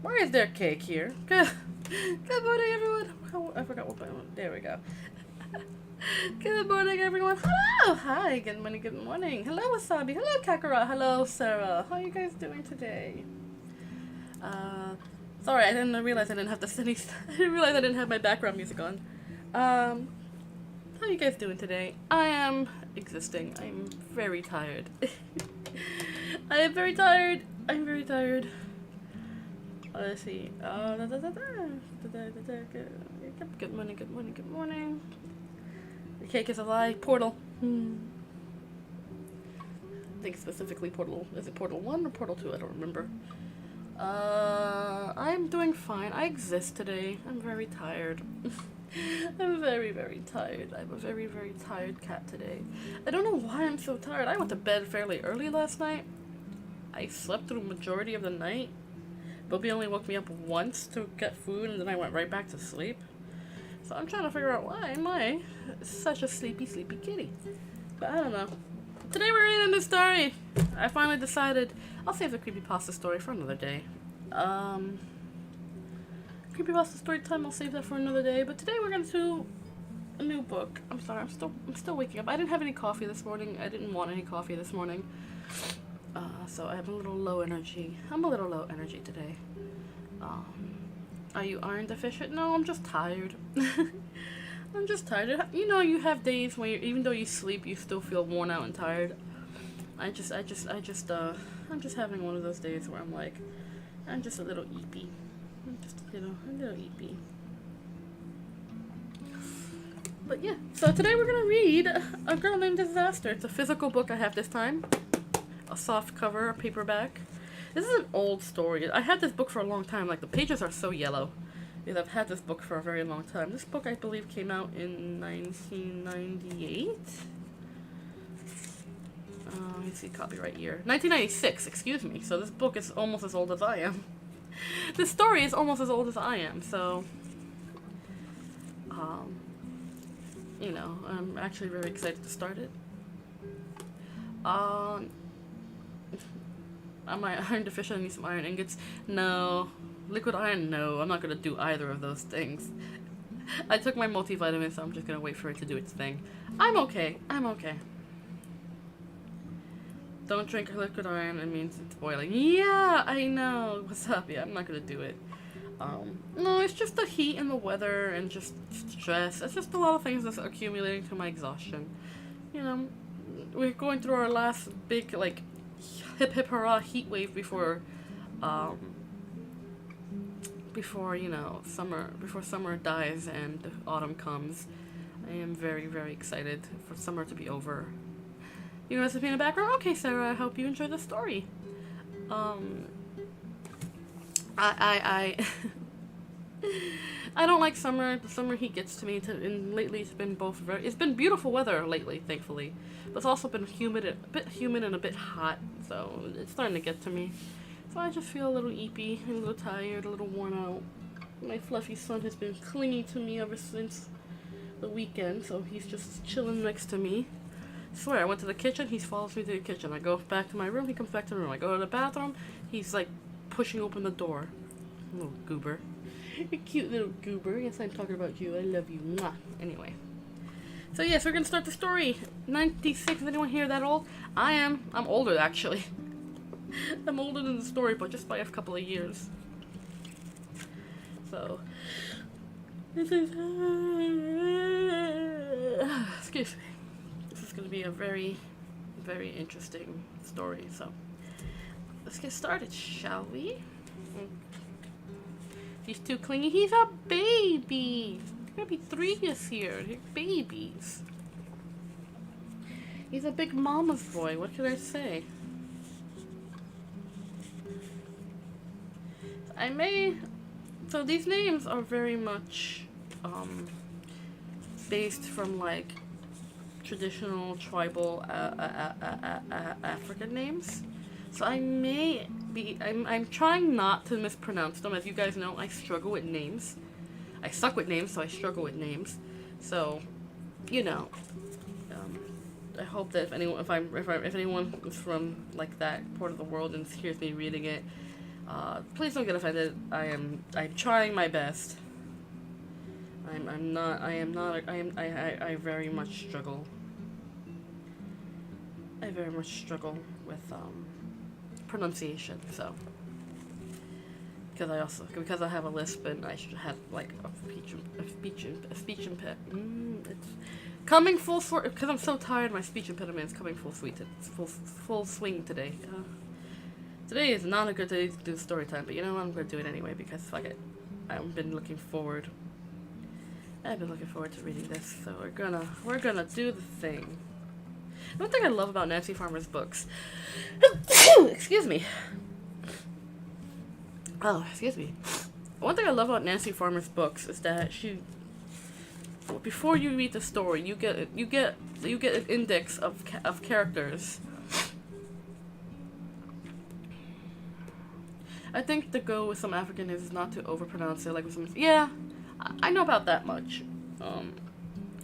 Why is there cake here? Good morning, everyone. Oh, I forgot what button. There we go. Good morning, everyone. Hello. Hi. Good morning. Good morning. Hello, Wasabi. Hello, Kakara. Hello, Sarah. How are you guys doing today? Sorry, I didn't realize I didn't have the cine. I didn't realize I didn't have my background music on. How are you guys doing today? I am existing. I'm very tired. I am very tired. I'm very tired. Let's see. Good morning, good morning, good morning. The cake is a lie. Portal. I think specifically Portal. Is it Portal 1 or Portal 2? I don't remember. I'm doing fine. I exist today. I'm very tired. I'm very, very tired. I'm a very, very tired cat today. I don't know why I'm so tired. I went to bed fairly early last night. I slept through the majority of the night. Bobby only woke me up once to get food, and then I went right back to sleep. So I'm trying to figure out why am I such a sleepy, sleepy kitty. But I don't know. Today we're reading a new story. I finally decided I'll save the creepypasta story for another day. Creepypasta story time, I'll save that for another day. But today we're gonna do a new book. I'm sorry, I'm still waking up. I didn't have any coffee this morning. I didn't want any coffee this morning. So I have a little low energy. I'm a little low energy today. Are you iron deficient? No, I'm just tired. I'm just tired. You know, you have days when even though you sleep, you still feel worn out and tired. I'm just having one of those days where I'm like, I'm just a little eepy. I'm just a little eepy. But yeah, so today we're gonna read A Girl Named Disaster. It's a physical book I have this time. A soft cover, a paperback. This is an old story. I had this book for a long time. Like, the pages are so yellow. Because I've had this book for a very long time. This book, I believe, came out in 1998. Let me see, copyright year. 1996, excuse me. So this book is almost as old as I am. This story is almost as old as I am, so... you know, I'm actually very excited to start it. Am I iron deficient? I need some iron ingots. No. Liquid iron? No. I'm not going to do either of those things. I took my multivitamin, so I'm just going to wait for it to do its thing. I'm okay. I'm okay. Don't drink liquid iron. It means it's boiling. Yeah, I know. Wasabi. I'm not going to do it. No, it's just the heat and the weather and just stress. It's just a lot of things that's accumulating to my exhaustion. You know, we're going through our last big, like, hip hip hurrah heat wave before you know, before summer dies and autumn comes. I am very, very excited for summer to be over You want to be in the background? Okay, Sarah, I hope you enjoy the story. I I don't like summer. The summer heat gets to me. And lately, it's been it's been beautiful weather lately, thankfully, but it's also been a bit humid and a bit hot. So it's starting to get to me. So I just feel a little eepy, a little tired, a little worn out. My fluffy son has been clingy to me ever since the weekend, so he's just chilling next to me. I swear, I went to the kitchen, he follows me to the kitchen. I go back to my room, he comes back to the room. I go to the bathroom, he's like pushing open the door. Little goober. A cute little goober. Yes, I'm talking about you. I love you. Mwah. Anyway. So yes, we're gonna start the story. 96. Is anyone here that old? I am. I'm older, actually. I'm older than the story, but just by a couple of years. So, this is... excuse me. This is gonna be a very, very interesting story, so... let's get started, shall we? He's too clingy. He's a baby. There's gonna be 3 this year. They're babies. He's a big mama's boy. What can I say? So these names are very much based from like traditional tribal African names. So I'm trying not to mispronounce them. As you guys know, I struggle with names. I suck with names, so I struggle with names. So, you know, I hope that if anyone is from like that part of the world and hears me reading it, please don't get offended. I'm trying my best. I very much struggle. I very much struggle with pronunciation, so because I have a lisp and I should have like a speech impediment. It's coming full because I'm so tired. My speech impediment is coming full swing today. Today is not a good day to do story time, but you know what? I'm gonna do it anyway because fuck it. I've been looking forward to reading this, so we're gonna do the thing. One thing I love about Nancy Farmer's books, excuse me. Oh, excuse me. One thing I love about Nancy Farmer's books is that before you read the story, you get an index of characters. I think the go with some African is not to overpronounce it, like with some. Yeah, I know about that much.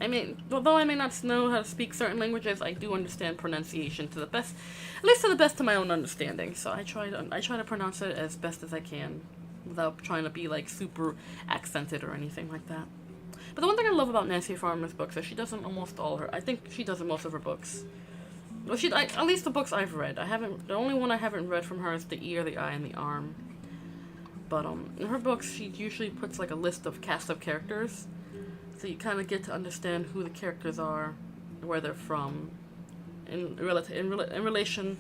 I mean, although I may not know how to speak certain languages, I do understand pronunciation to the best, at least to the best of my own understanding. So I try to pronounce it as best as I can, without trying to be like super accented or anything like that. But the one thing I love about Nancy Farmer's books is she does almost all her. I think she does most of her books. Well, at least the books I've read. The only one I haven't read from her is The Ear, the Eye, and the Arm. But in her books, she usually puts like a list of cast of characters. So you kind of get to understand who the characters are, where they're from, in relation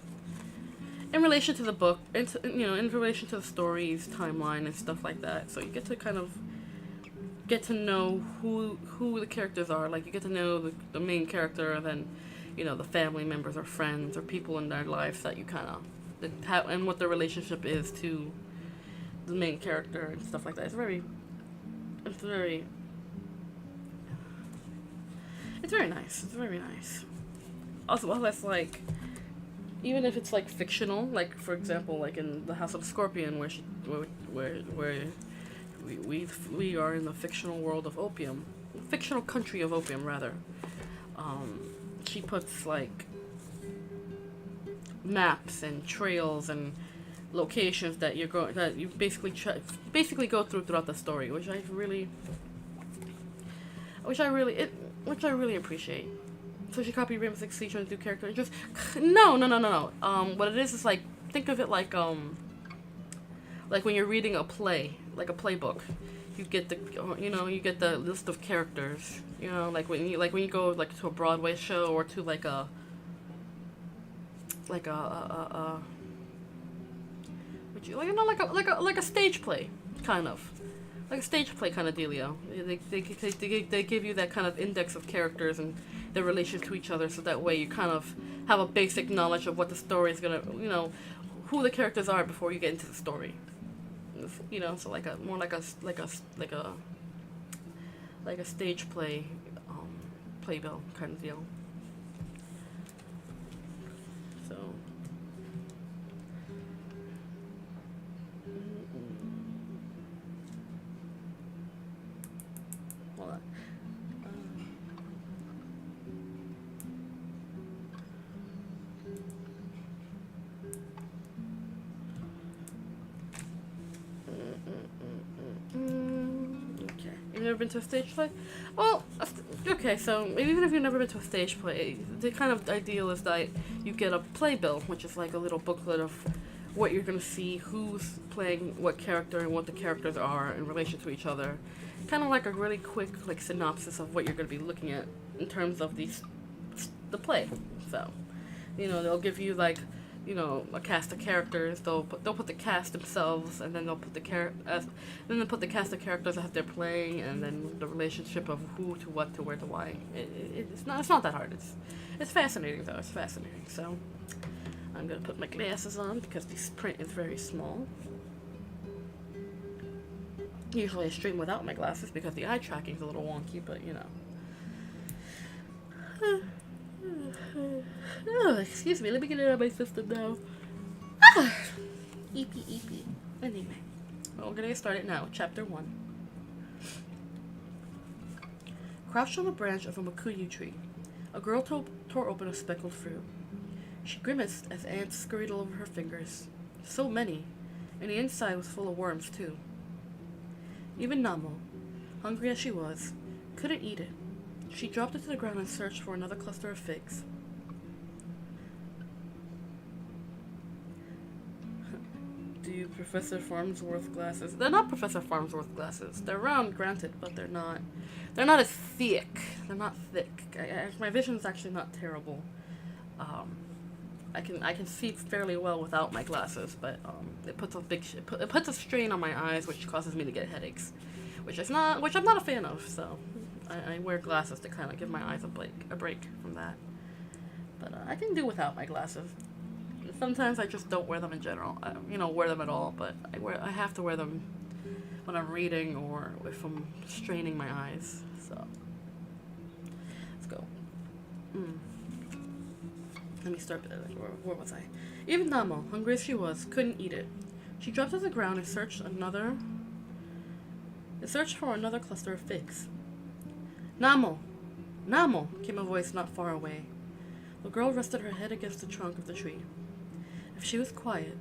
to the book, in relation to the story's timeline and stuff like that. So you get to kind of get to know who the characters are. Like you get to know the main character, and then the family members or friends or people in their lives that you kind of and what their relationship is to the main character and stuff like that. It's very nice. It's very nice. Also, well, that's like, even if it's like fictional, like for example, like in The House of Scorpion, where we are in the fictional world of opium, fictional country of opium rather. She puts like maps and trails and locations that you basically go throughout the story, which I really appreciate. So she copied Rainbow Six Siege and do character. Just no. What it is like, think of it like when you're reading a play, like a playbook. You get the list of characters. Like when you go like to a Broadway show or to like a stage play kind of. Like a stage play kind of dealio. They give you that kind of index of characters and their relations to each other, so that way you kind of have a basic knowledge of what the story is gonna, who the characters are before you get into the story. So like a more like a stage play, playbill kind of deal. So. Hold on. Okay. You've never been to a stage play? Well, okay, so even if you've never been to a stage play, the kind of ideal is that you get a playbill, which is like a little booklet of what you're going to see, who's playing what character, and what the characters are in relation to each other. Kind of like a really quick like synopsis of what you're going to be looking at in terms of the play. So, they'll give you like, a cast of characters. They'll put the cast themselves, and then they'll put the cast of characters as they're playing, and then the relationship of who to what to where to why. It's not that hard. It's fascinating though. It's fascinating. So I'm gonna put my glasses on because this print is very small. Usually I stream without my glasses because the eye tracking's a little wonky, but Oh, excuse me, let me get it out of my system now. Eepy. Anyway, well, we're gonna get started now. Chapter 1. Crouched on the branch of a makuyu tree, a girl tore open a speckled fruit. She grimaced as ants scurried all over her fingers. So many, and the inside was full of worms, too. Even Namo, hungry as she was, couldn't eat it. She dropped it to the ground and searched for another cluster of figs. Do you Professor Farnsworth glasses? They're not Professor Farnsworth glasses. They're round, granted, but they're not as thick. They're not thick. My vision's actually not terrible. I can see fairly well without my glasses, but it puts a strain on my eyes, which causes me to get headaches, which I'm not a fan of. So I wear glasses to kind of give my eyes a break from that. But I can do without my glasses. Sometimes I just don't wear them in general. I don't, wear them at all, but I have to wear them when I'm reading or if I'm straining my eyes. So let's go. Let me start. Where was I? Even Namo, hungry as she was, couldn't eat it. She dropped to the ground and searched for another cluster of figs. Namo! Namo! Came a voice not far away. The girl rested her head against the trunk of the tree. If she was quiet,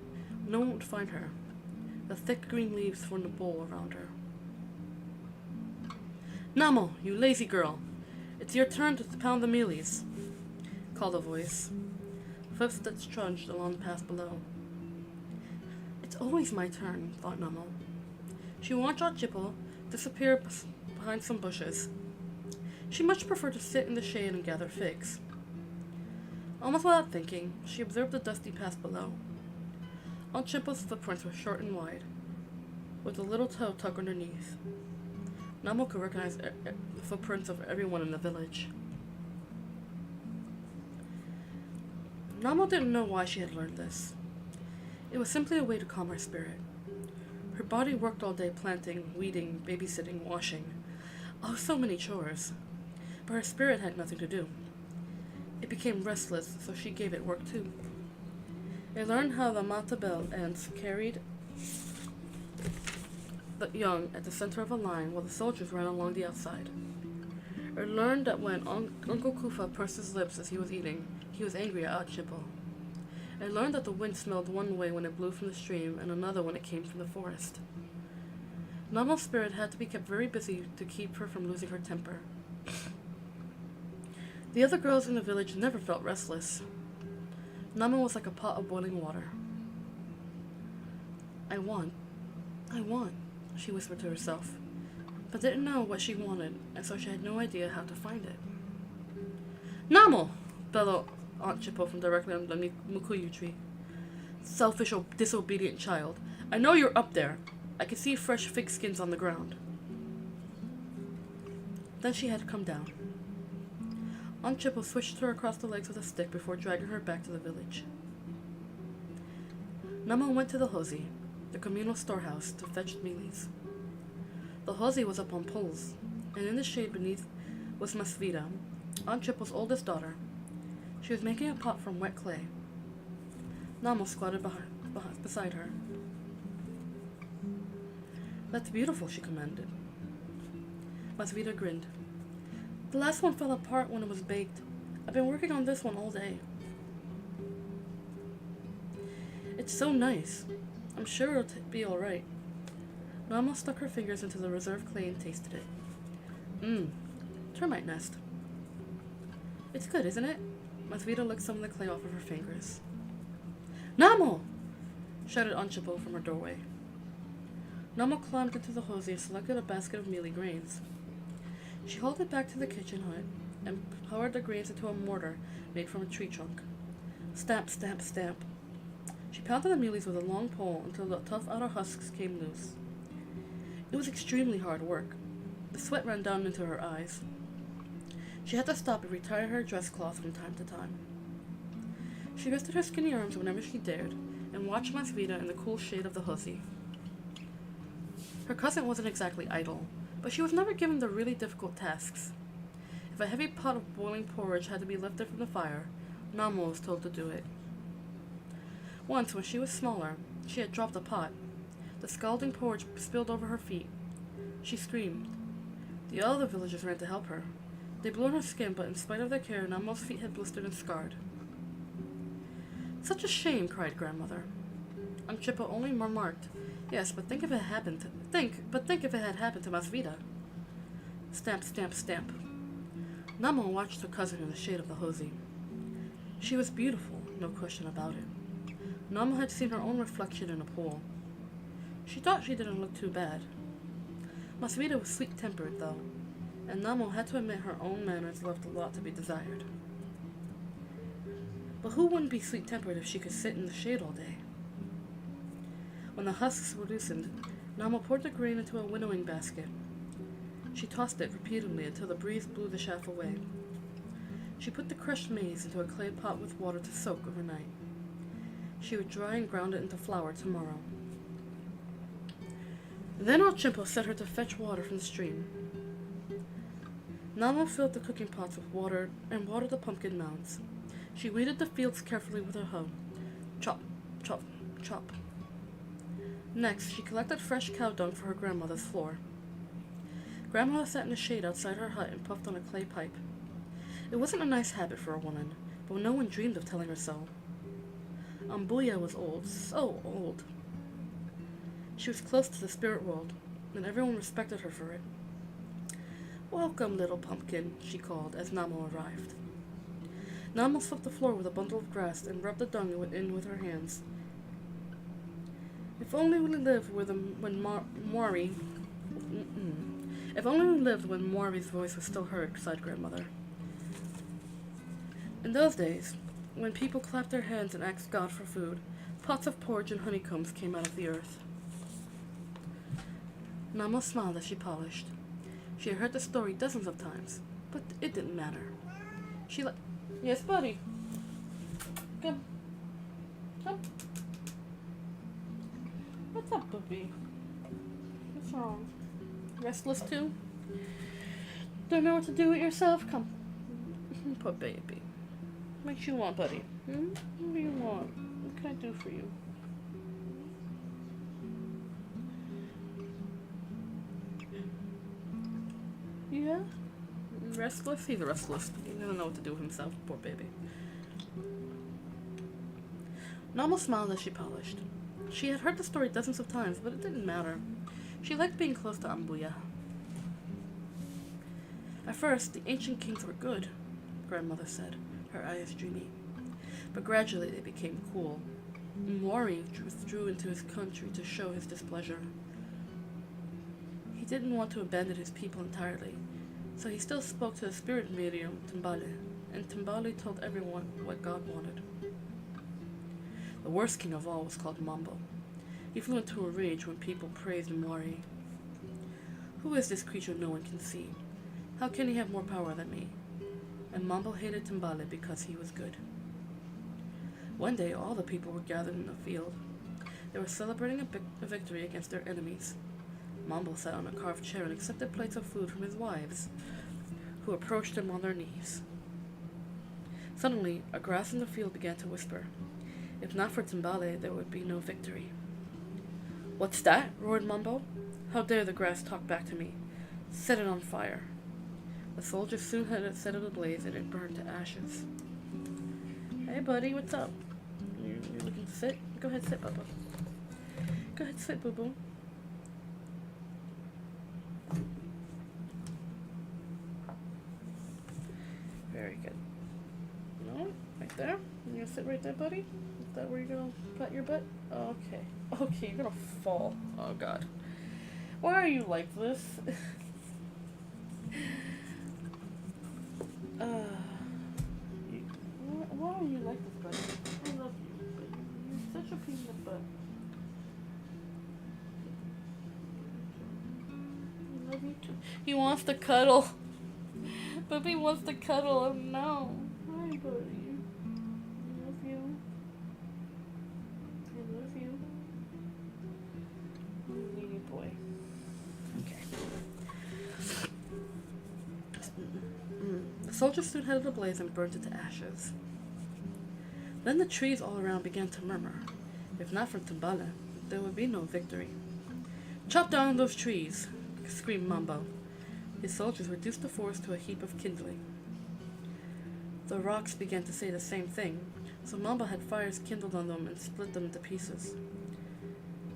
no one would find her. The thick green leaves formed a bowl around her. Namo, you lazy girl! It's your turn to pound the mealies, called a voice. Footsteps trudged along the path below. It's always my turn, thought Namo. She watched Chippo disappear behind some bushes. She much preferred to sit in the shade and gather figs. Almost without thinking, she observed the dusty path below. Aunt Chippo's footprints were short and wide, with a little toe tucked underneath. Namo could recognize the footprints of everyone in the village. Namo didn't know why she had learned this. It was simply a way to calm her spirit. Her body worked all day planting, weeding, babysitting, washing. Oh, so many chores. But her spirit had nothing to do. It became restless, so she gave it work too. It learned how the matabel ants carried the young at the center of a line while the soldiers ran along the outside. It learned that when Uncle Kufa pursed his lips as he was eating, he was angry at Chippo. It learned that the wind smelled one way when it blew from the stream and another when it came from the forest. Namo's spirit had to be kept very busy to keep her from losing her temper. The other girls in the village never felt restless. Namo was like a pot of boiling water. I want, she whispered to herself, but didn't know what she wanted, and so she had no idea how to find it. Namo! Bellowed Aunt Chippo from directly under the mukuyu tree. Selfish, disobedient child. I know you're up there. I can see fresh fig skins on the ground. Then she had come down. Aunt Chippo switched her across the legs with a stick before dragging her back to the village. Nama went to the hosi, the communal storehouse, to fetch mealies. The hosi was up on poles, and in the shade beneath was Masvida, Aunt Chippo's oldest daughter. She was making a pot from wet clay. Nama squatted beside her. "That's beautiful," she commended. Masvida grinned. "The last one fell apart when it was baked. I've been working on this one all day." "It's so nice. I'm sure it'll be alright." Nama stuck her fingers into the reserve clay and tasted it. Termite nest. "It's good, isn't it?" Masvida licked some of the clay off of her fingers. "Namo!" shouted Aunt Chippo from her doorway. Namo climbed into the hosi and selected a basket of mealy grains. She hauled it back to the kitchen hut and poured the grains into a mortar made from a tree trunk. Stamp, stamp, stamp. She pounded the mealies with a long pole until the tough outer husks came loose. It was extremely hard work. The sweat ran down into her eyes. She had to stop and retire her dress cloth from time to time. She rested her skinny arms whenever she dared and watched Masvida in the cool shade of the hosi. Her cousin wasn't exactly idle, but she was never given the really difficult tasks. If a heavy pot of boiling porridge had to be lifted from the fire, Namo was told to do it. Once, when she was smaller, she had dropped a pot. The scalding porridge spilled over her feet. She screamed. The other villagers ran to help her. They blew on her skin, but in spite of their care, Namo's feet had blistered and scarred. "Such a shame," cried grandmother. Aunt Chippo only remarked, "Yes, but think if it had happened to Masvida." Stamp, stamp, stamp. Namo watched her cousin in the shade of the hosi. She was beautiful, no question about it. Namo had seen her own reflection in a pool. She thought she didn't look too bad. Masvida was sweet-tempered, though, and Namo had to admit her own manners left a lot to be desired. But who wouldn't be sweet-tempered if she could sit in the shade all day? When the husks were loosened, Namo poured the grain into a winnowing basket. She tossed it repeatedly until the breeze blew the chaff away. She put the crushed maize into a clay pot with water to soak overnight. She would dry and ground it into flour tomorrow. Then Aunt Chimpo set her to fetch water from the stream. Namo filled the cooking pots with water and watered the pumpkin mounds. She weeded the fields carefully with her hoe. Chop, chop, chop. Next, she collected fresh cow dung for her grandmother's floor. Grandmother sat in the shade outside her hut and puffed on a clay pipe. It wasn't a nice habit for a woman, but no one dreamed of telling her so. Ambuya was old, so old. She was close to the spirit world, and everyone respected her for it. "Welcome, little pumpkin," she called as Namo arrived. Namo swept the floor with a bundle of grass and rubbed the dung in with her hands. If only we lived when Maury's voice was still heard," sighed grandmother. In those days, when people clapped their hands and asked God for food, pots of porridge and honeycombs came out of the earth. Namo smiled as she polished. She had heard the story dozens of times, but it didn't matter. Yes, buddy. Come. Come. What's up, puppy? What's wrong? Restless too? Don't know what to do with yourself? Come. Poor baby. What you want, buddy? What do you want? What can I do for you? Yeah? Restless? He's restless. He doesn't know what to do with himself. Poor baby. Namo smiled as she polished. She had heard the story dozens of times, but it didn't matter. She liked being close to Ambuya. At first, the ancient kings were good, grandmother said, her eyes dreamy. But gradually they became cool. Mori withdrew into his country to show his displeasure. He didn't want to abandon his people entirely, so he still spoke to the spirit medium, Timbale, and Timbale told everyone what God wanted. The worst king of all was called Mambo. He flew into a rage when people praised Mori. "Who is this creature no one can see? How can he have more power than me? and Mambo hated Timbale because he was good. One day, all the people were gathered in the field. They were celebrating a victory against their enemies. Mambo sat on a carved chair and accepted plates of food from his wives, who approached him on their knees. Suddenly, a grass in the field began to whisper. If not for Timbale, there would be no victory. "What's that?" roared Mambo. "How dare the grass talk back to me? Set it on fire." The soldiers soon had it set it ablaze, and it burned to ashes. "Hey, buddy, what's up? You looking to sit? Go ahead, sit, Bubba. Go ahead, sit, boo-boo." Very good. No, right there. You gonna sit right there, buddy? Is that where you're gonna pat your butt? Okay. Okay, you're gonna fall. Oh, God. Why are you like this? Why are you like this, buddy? I love you, but you're such a pain in the butt. I love you too. He wants to cuddle. Bubby wants to cuddle. Oh no. Hi, buddy. I love you. I love you. Little boy. Okay. The soldiers soon had it ablaze and burned it to ashes. Then the trees all around began to murmur. If not for Timbale, there would be no victory. "Chop down those trees!" screamed Mambo. His soldiers reduced the forest to a heap of kindling. The rocks began to say the same thing, so Mambo had fires kindled on them and split them into pieces.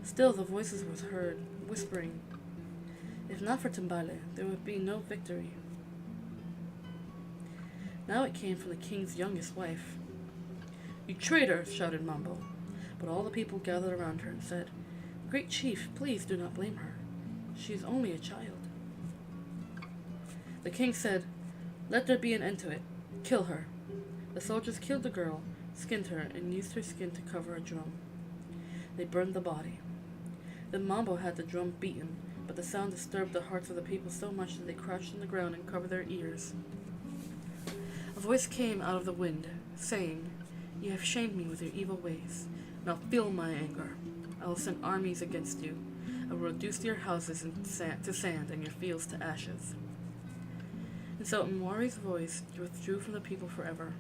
Still the voices were heard, whispering, "If not for Timbale, there would be no victory." Now it came from the king's youngest wife. "You traitor!" shouted Mambo, but all the people gathered around her and said, "Great chief, please do not blame her. She is only a child." The king said, "Let there be an end to it. Kill her." The soldiers killed the girl, skinned her, and used her skin to cover a drum. They burned the body. Then Mambo had the drum beaten, but the sound disturbed the hearts of the people so much that they crouched on the ground and covered their ears. A voice came out of the wind, saying, "You have shamed me with your evil ways. Now feel my anger. I will send armies against you. I will reduce your houses to sand and your fields to ashes." And so Mwari's voice withdrew from the people forever.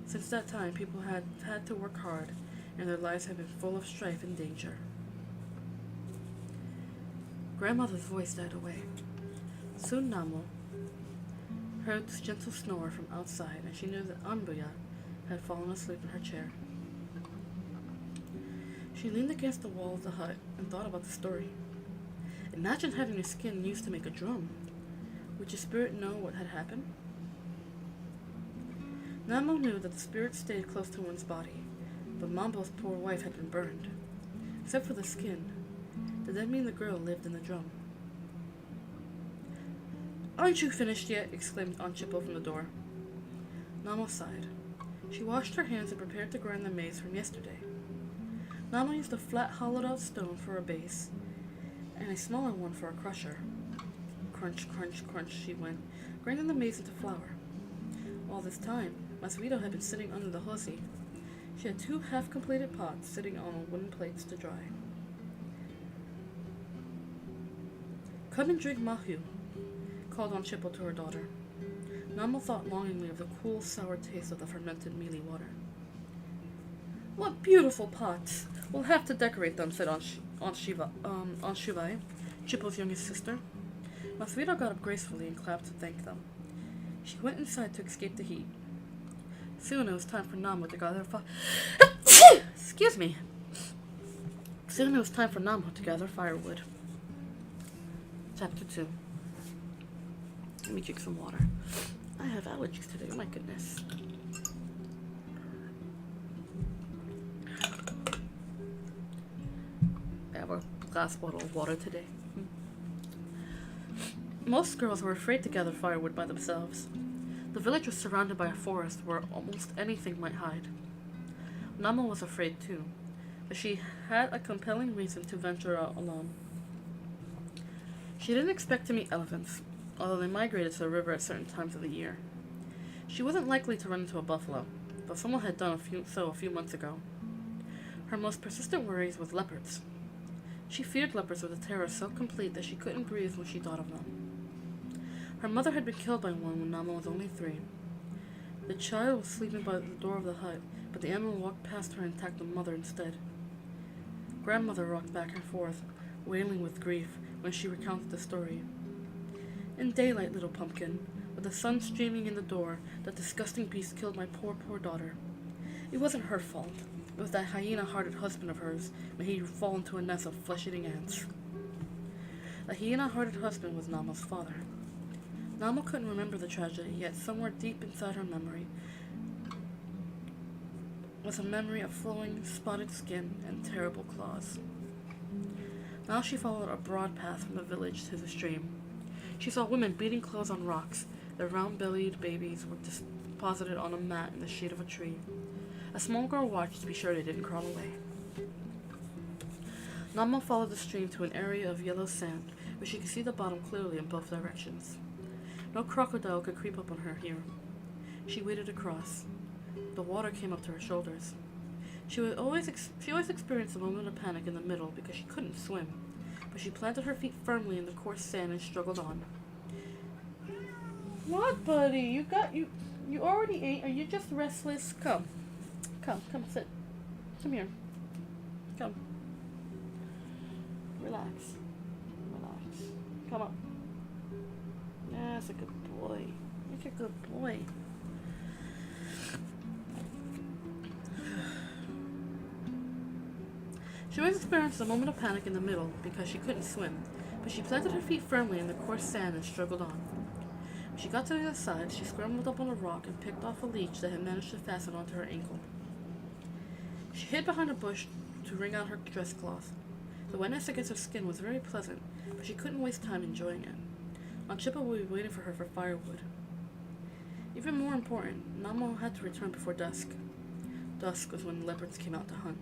Since that time, people had had to work hard, and their lives have been full of strife and danger. Grandmother's voice died away. Soon Namo heard this gentle snore from outside, and she knew that Ambuya had fallen asleep in her chair. She leaned against the wall of the hut and thought about the story. Imagine having your skin used to make a drum. Would your spirit know what had happened? Namo knew that the spirit stayed close to one's body, but Mambo's poor wife had been burned. Except for the skin, did that mean the girl lived in the drum? "Aren't you finished yet?" exclaimed Aunt Chippo from the door. Namo sighed. She washed her hands and prepared to grind the maize from yesterday. Namo used a flat, hollowed-out stone for a base, and a smaller one for a crusher. Crunch, crunch, crunch she went, grinding the maize into flour. All this time, Masvito had been sitting under the hosi. She had 2 half-completed pots sitting on wooden plates to dry. "Come and drink mahu," called Aunt Chippo to her daughter. Namo thought longingly of the cool, sour taste of the fermented mealy water. "What beautiful pots! We'll have to decorate them," said Aunt Shuvai, Chippo's youngest sister. Masvito got up gracefully and clapped to thank them. She went inside to escape the heat. Soon it was time for Namo to gather Excuse me. Soon it was time for Namo to gather firewood. Chapter 2. Let me drink some water. I have allergies today, oh my goodness. I have a glass bottle of water today. Most girls were afraid to gather firewood by themselves. The village was surrounded by a forest where almost anything might hide. Namo was afraid too, but she had a compelling reason to venture out alone. She didn't expect to meet elephants, although they migrated to the river at certain times of the year. She wasn't likely to run into a buffalo, but someone had done a few months ago. Her most persistent worries was leopards. She feared leopards with a terror so complete that she couldn't breathe when she thought of them. Her mother had been killed by one when Nama was only 3. The child was sleeping by the door of the hut, but the animal walked past her and attacked the mother instead. Grandmother rocked back and forth, wailing with grief when she recounted the story. In daylight, little pumpkin, with the sun streaming in the door, that disgusting beast killed my poor, poor daughter. It wasn't her fault. It was that hyena-hearted husband of hers when he'd fall into a nest of flesh-eating ants. The hyena-hearted husband was Nama's father. Nama couldn't remember the tragedy, yet somewhere deep inside her memory was a memory of flowing, spotted skin and terrible claws. Now she followed a broad path from the village to the stream. She saw women beating clothes on rocks. Their round-bellied babies were deposited on a mat in the shade of a tree. A small girl watched to be sure they didn't crawl away. Nama followed the stream to an area of yellow sand where she could see the bottom clearly in both directions. No crocodile could creep up on her here. She waded across. The water came up to her shoulders. She always experienced a moment of panic in the middle because she couldn't swim, but she planted her feet firmly in the coarse sand and struggled on. What, buddy? You already ate? Are you just restless? Come, sit. Come here. Come. Relax. Come up. That's a good boy. You're a good boy. She always experienced a moment of panic in the middle because she couldn't swim, but she planted her feet firmly in the coarse sand and struggled on. When she got to the other side, she scrambled up on a rock and picked off a leech that had managed to fasten onto her ankle. She hid behind a bush to wring out her dress cloth. The wetness against her skin was very pleasant, but she couldn't waste time enjoying it. Chippa would be waiting for her for firewood. Even more important, Nama had to return before dusk. Dusk was when leopards came out to hunt.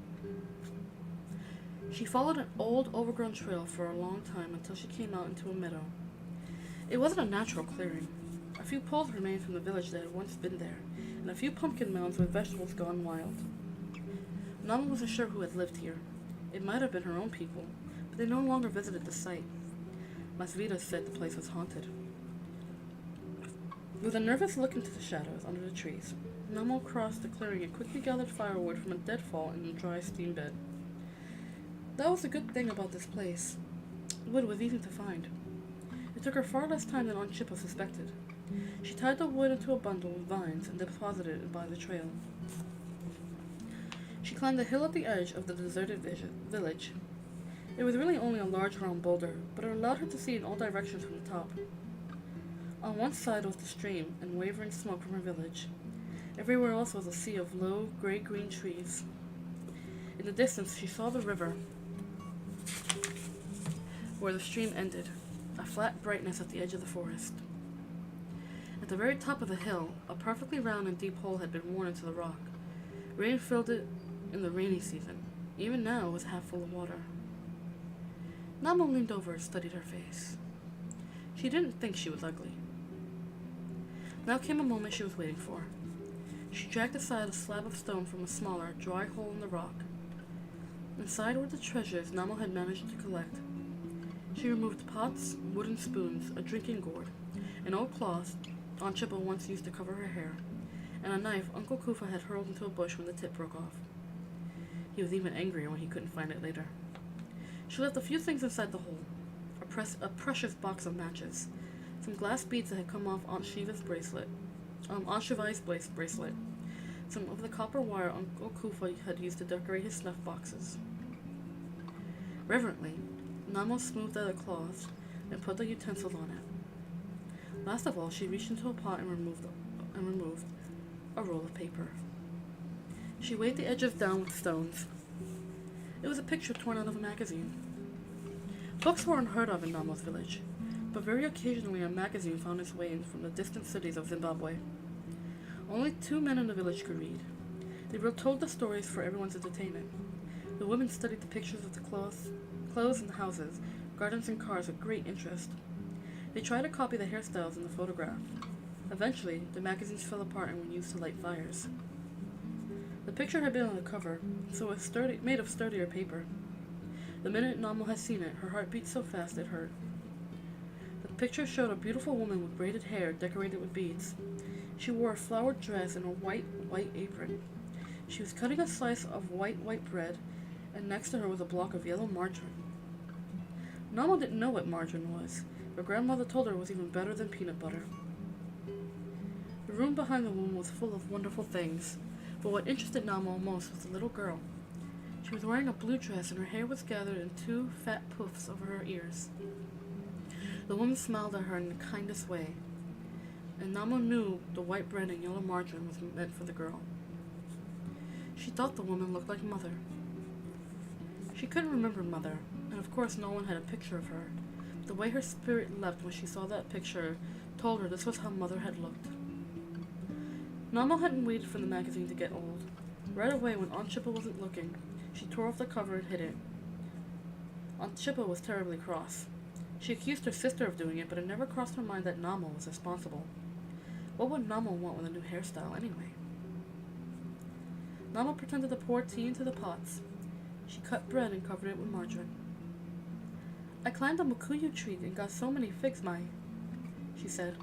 She followed an old, overgrown trail for a long time until she came out into a meadow. It wasn't a natural clearing. A few poles remained from the village that had once been there, and a few pumpkin mounds with vegetables gone wild. Nama wasn't sure who had lived here. It might have been her own people, but they no longer visited the site. Masvita said the place was haunted. With a nervous look into the shadows under the trees, Nama crossed the clearing and quickly gathered firewood from a deadfall in the dry steam bed. That was the good thing about this place. Wood was easy to find. It took her far less time than Aunt Chippa suspected. She tied the wood into a bundle with vines and deposited it by the trail. She climbed the hill at the edge of the deserted village. It was really only a large round boulder, but it allowed her to see in all directions from the top. On one side was the stream and wavering smoke from her village. Everywhere else was a sea of low, gray-green trees. In the distance, she saw the river, where the stream ended, a flat brightness at the edge of the forest. At the very top of the hill, a perfectly round and deep hole had been worn into the rock. Rain filled it in the rainy season. Even now, it was half full of water. Nama leaned over and studied her face. She didn't think she was ugly. Now came a moment she was waiting for. She dragged aside a slab of stone from a smaller, dry hole in the rock. Inside were the treasures Nama had managed to collect. She removed pots, wooden spoons, a drinking gourd, an old cloth Aunt Chippa once used to cover her hair, and a knife Uncle Kufa had hurled into a bush when the tip broke off. He was even angrier when he couldn't find it later. She left a few things inside the hole. A precious box of matches, some glass beads that had come off Aunt Shivai's bracelet, some of the copper wire Uncle Kufa had used to decorate his snuff boxes. Reverently, Nama smoothed out the cloth and put the utensils on it. Last of all, she reached into a pot and removed a roll of paper. She weighed the edges down with stones. It was a picture torn out of a magazine. Books were unheard of in Nama's village, but very occasionally a magazine found its way in from the distant cities of Zimbabwe. Only 2 men in the village could read. They told the stories for everyone's entertainment. The women studied the pictures of the clothes and houses, gardens and cars with great interest. They tried to copy the hairstyles in the photograph. Eventually, the magazines fell apart and were used to light fires. The picture had been on the cover, so it was made of sturdier paper. The minute Namo had seen it, her heart beat so fast it hurt. The picture showed a beautiful woman with braided hair decorated with beads. She wore a flowered dress and a white apron. She was cutting a slice of white bread, and next to her was a block of yellow margarine. Namo didn't know what margarine was, but grandmother told her it was even better than peanut butter. The room behind the woman was full of wonderful things, but what interested Namo most was the little girl. She was wearing a blue dress, and her hair was gathered in 2 fat poofs over her ears. The woman smiled at her in the kindest way, and Namo knew the white bread and yellow margarine was meant for the girl. She thought the woman looked like Mother. She couldn't remember Mother, and of course no one had a picture of her. The way her spirit leapt when she saw that picture told her this was how Mother had looked. Namo hadn't waited for the magazine to get old. Right away, when Aunt Chippa wasn't looking, she tore off the cover and hid it. Aunt Chippa was terribly cross. She accused her sister of doing it, but it never crossed her mind that Namo was responsible. What would Namo want with a new hairstyle anyway? Namo pretended to pour tea into the pots. She cut bread and covered it with margarine. I climbed a mukuyu tree and got so many figs, she said.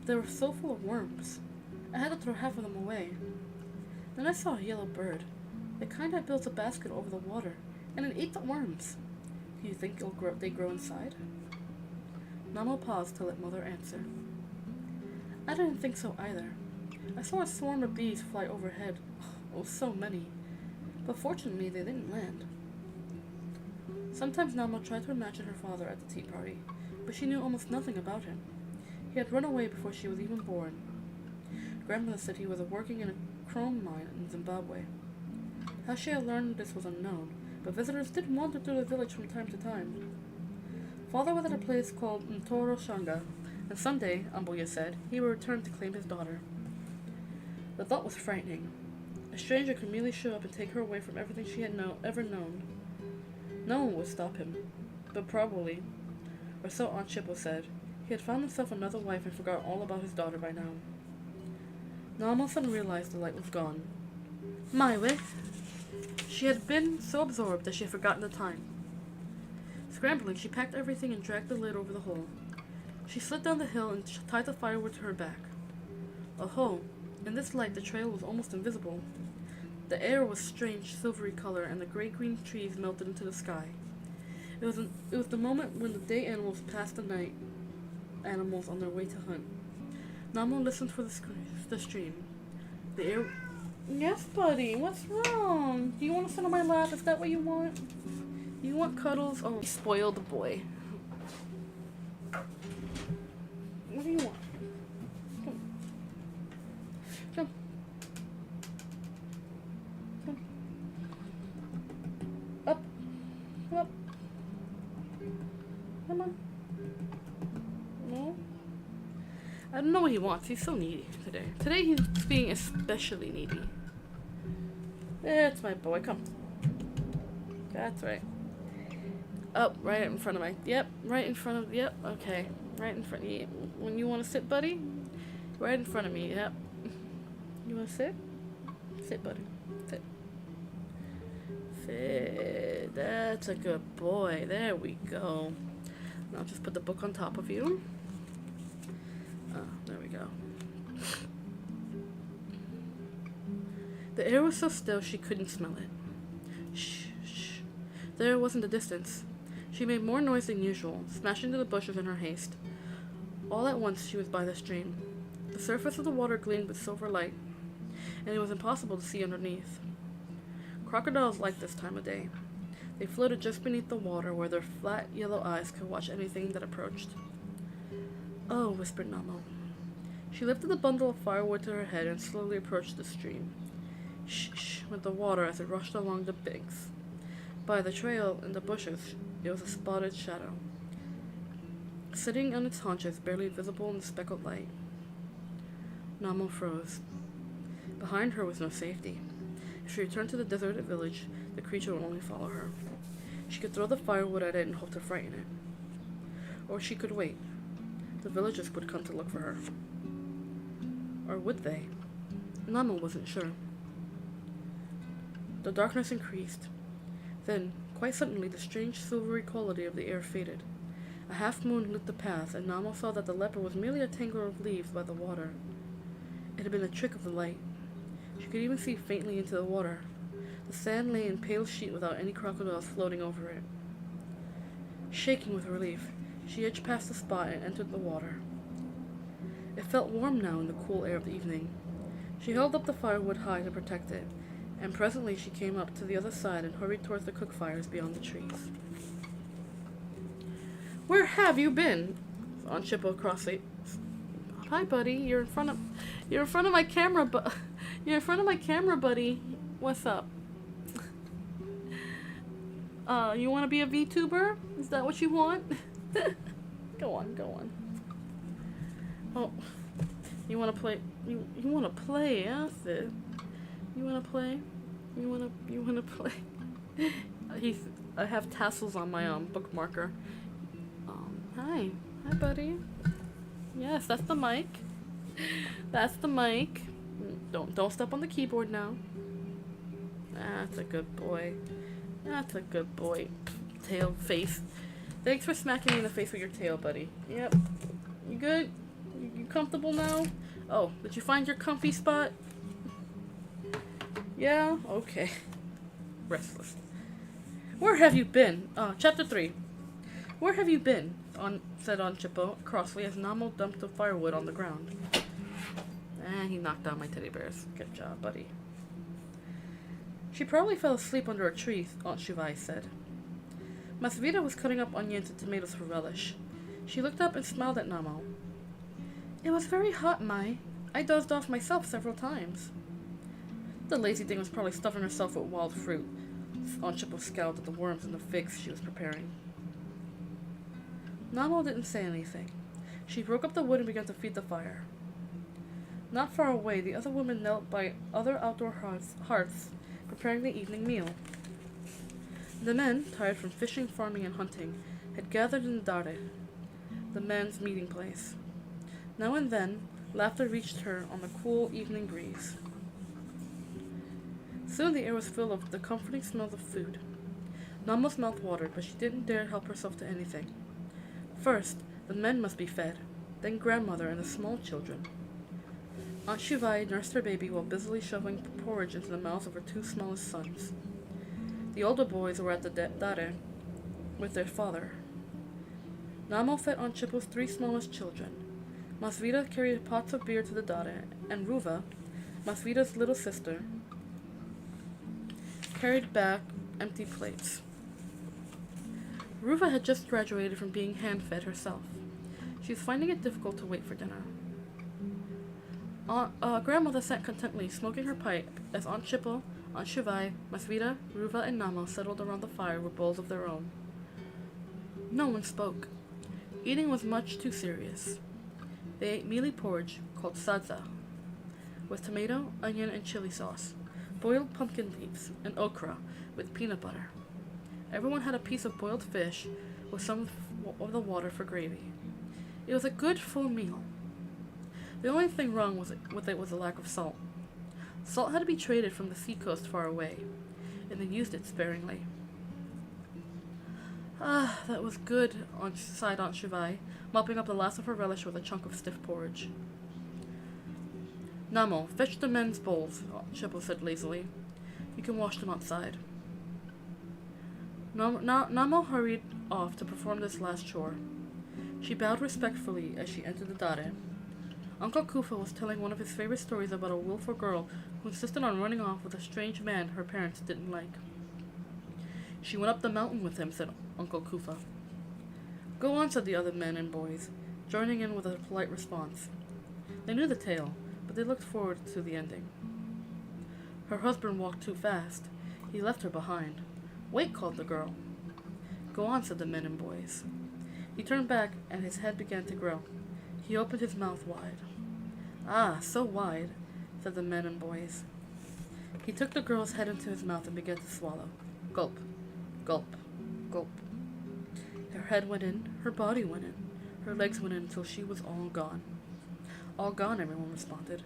They were so full of worms. I had to throw half of them away. Then I saw a yellow bird. The kind that builds a basket over the water, and it ate the worms. Do you think they grow inside? Namo paused to let Mother answer. I didn't think so either. I saw a swarm of bees fly overhead. Oh, so many. But fortunately, they didn't land. Sometimes Namo tried to imagine her father at the tea party, but she knew almost nothing about him. He had run away before she was even born. Grandmother said he was working in a chrome mine in Zimbabwe. How she had learned this was unknown, but visitors did wander through the village from time to time. Father was at a place called Ntoro Shanga, and someday, Ambuya said, he would return to claim his daughter. The thought was frightening. A stranger could merely show up and take her away from everything she had ever known. No one would stop him, but probably, or so Aunt Chippo said, he had found himself another wife and forgot all about his daughter by now. Namo suddenly realized the light was gone. Maiwe! She had been so absorbed that she had forgotten the time. Scrambling, she packed everything and dragged the lid over the hole. She slid down the hill and tied the firewood to her back. Oh, in this light the trail was almost invisible. The air was strange silvery color, and the gray-green trees melted into the sky. It was the moment when the day animals passed the night animals on their way to hunt. Namo listened for the stream. The air... Yes, buddy, what's wrong? Do you want to sit on my lap? Is that what you want? You want cuddles? Oh, spoiled boy. What do you want? Come. Come. Come. Up. Come up. Come on. No? I don't know what he wants. He's so needy today. Today he's being especially needy. That's my boy. Come. That's right. Up, right in front of my... Yep, right in front of... Yep, okay. Right in front of you. When you want to sit, buddy? Right in front of me, yep. You want to sit? Sit, buddy. Sit. Sit. That's a good boy. There we go. Now just put the book on top of you. There we go. The air was so still she couldn't smell it. Shh, shh. There it was in the distance. She made more noise than usual, smashing into the bushes in her haste. All at once she was by the stream. The surface of the water gleamed with silver light, and it was impossible to see underneath. Crocodiles liked this time of day. They floated just beneath the water where their flat yellow eyes could watch anything that approached. Oh, whispered Namo. She lifted the bundle of firewood to her head and slowly approached the stream. Shh, shh, went the water as it rushed along the banks. By the trail in the bushes, it was a spotted shadow, sitting on its haunches, barely visible in the speckled light. Namo froze. Behind her was no safety. If she returned to the deserted village, the creature would only follow her. She could throw the firewood at it and hope to frighten it. Or she could wait. The villagers would come to look for her. Or would they? Nama wasn't sure. The darkness increased. Then, quite suddenly, the strange silvery quality of the air faded. A half-moon lit the path, and Namo saw that the leper was merely a tangle of leaves by the water. It had been a trick of the light. She could even see faintly into the water. The sand lay in pale sheet without any crocodiles floating over it. Shaking with relief, she edged past the spot and entered the water. It felt warm now in the cool air of the evening. She held up the firewood high to protect it, and presently she came up to the other side and hurried towards the cook fires beyond the trees. "Where have you been?" Aunt Chippo crossly. "Hi, buddy. You're in front of my camera, you're in front of my camera, buddy. What's up? You want to be a VTuber? Is that what you want?" Go on. Oh, you want to play? You want to play, yeah, Sid? You want to play? You want to play? I have tassels on my bookmarker. Hi, buddy. Yes, that's the mic. That's the mic. Don't step on the keyboard now. That's a good boy. That's a good boy. Tail face. Thanks for smacking me in the face with your tail, buddy. Yep. You good? You comfortable now? Oh, did you find your comfy spot? Yeah? Okay. Restless. "Where have you been?" Chapter 3. "Where have you been?" said Aunt Chippo crossly as Namo dumped the firewood on the ground. He knocked down my teddy bears. Good job, buddy. "She probably fell asleep under a tree," Aunt Shuvai said. Masvita was cutting up onions and tomatoes for relish. She looked up and smiled at Namo. "It was very hot, Mai. I dozed off myself several times." The lazy thing was probably stuffing herself with wild fruit. Aunt Chippo scowled at the worms and the figs she was preparing. Namo didn't say anything. She broke up the wood and began to feed the fire. Not far away, the other women knelt by other outdoor hearths, preparing the evening meal. The men, tired from fishing, farming, and hunting, had gathered in the Dare, the men's meeting place. Now and then, laughter reached her on the cool evening breeze. Soon the air was full of the comforting smells of food. Namo's mouth watered, but she didn't dare help herself to anything. First, the men must be fed, then grandmother and the small children. Aunt Shuvai nursed her baby while busily shoving porridge into the mouths of her two smallest sons. The older boys were at the Dare with their father. Namo fed Aunt Chippo's three smallest children. Masvita carried pots of beer to the Dare, and Ruva, Masvita's little sister, carried back empty plates. Ruva had just graduated from being hand-fed herself. She was finding it difficult to wait for dinner. Grandmother sat contentedly, smoking her pipe, as Aunt Chippo, Aunt Shuvai, Masvita, Ruva, and Namo settled around the fire with bowls of their own. No one spoke. Eating was much too serious. They ate mealy porridge, called sadza, with tomato, onion, and chili sauce, boiled pumpkin leaves, and okra, with peanut butter. Everyone had a piece of boiled fish, with some of the water for gravy. It was a good, full meal. The only thing wrong with it was the lack of salt. Salt had to be traded from the seacoast far away, and they used it sparingly. "Ah, that was good," sighed Aunt Shuvai, mopping up the last of her relish with a chunk of stiff porridge. "Namo, fetch the men's bowls," Aunt Chippo said lazily. "You can wash them outside." Namo hurried off to perform this last chore. She bowed respectfully as she entered the Dare. Uncle Kufa was telling one of his favorite stories about a willful girl who insisted on running off with a strange man her parents didn't like. "She went up the mountain with him," said Uncle Kufa. "Go on," said the other men and boys, joining in with a polite response. They knew the tale, but they looked forward to the ending. Her husband walked too fast. He left her behind. "Wait," called the girl. "Go on," said the men and boys. He turned back, and his head began to grow. He opened his mouth wide. "Ah, so wide," said the men and boys. He took the girl's head into his mouth and began to swallow. Gulp, gulp, gulp. Her head went in, her body went in, her legs went in until she was all gone. All gone, everyone responded.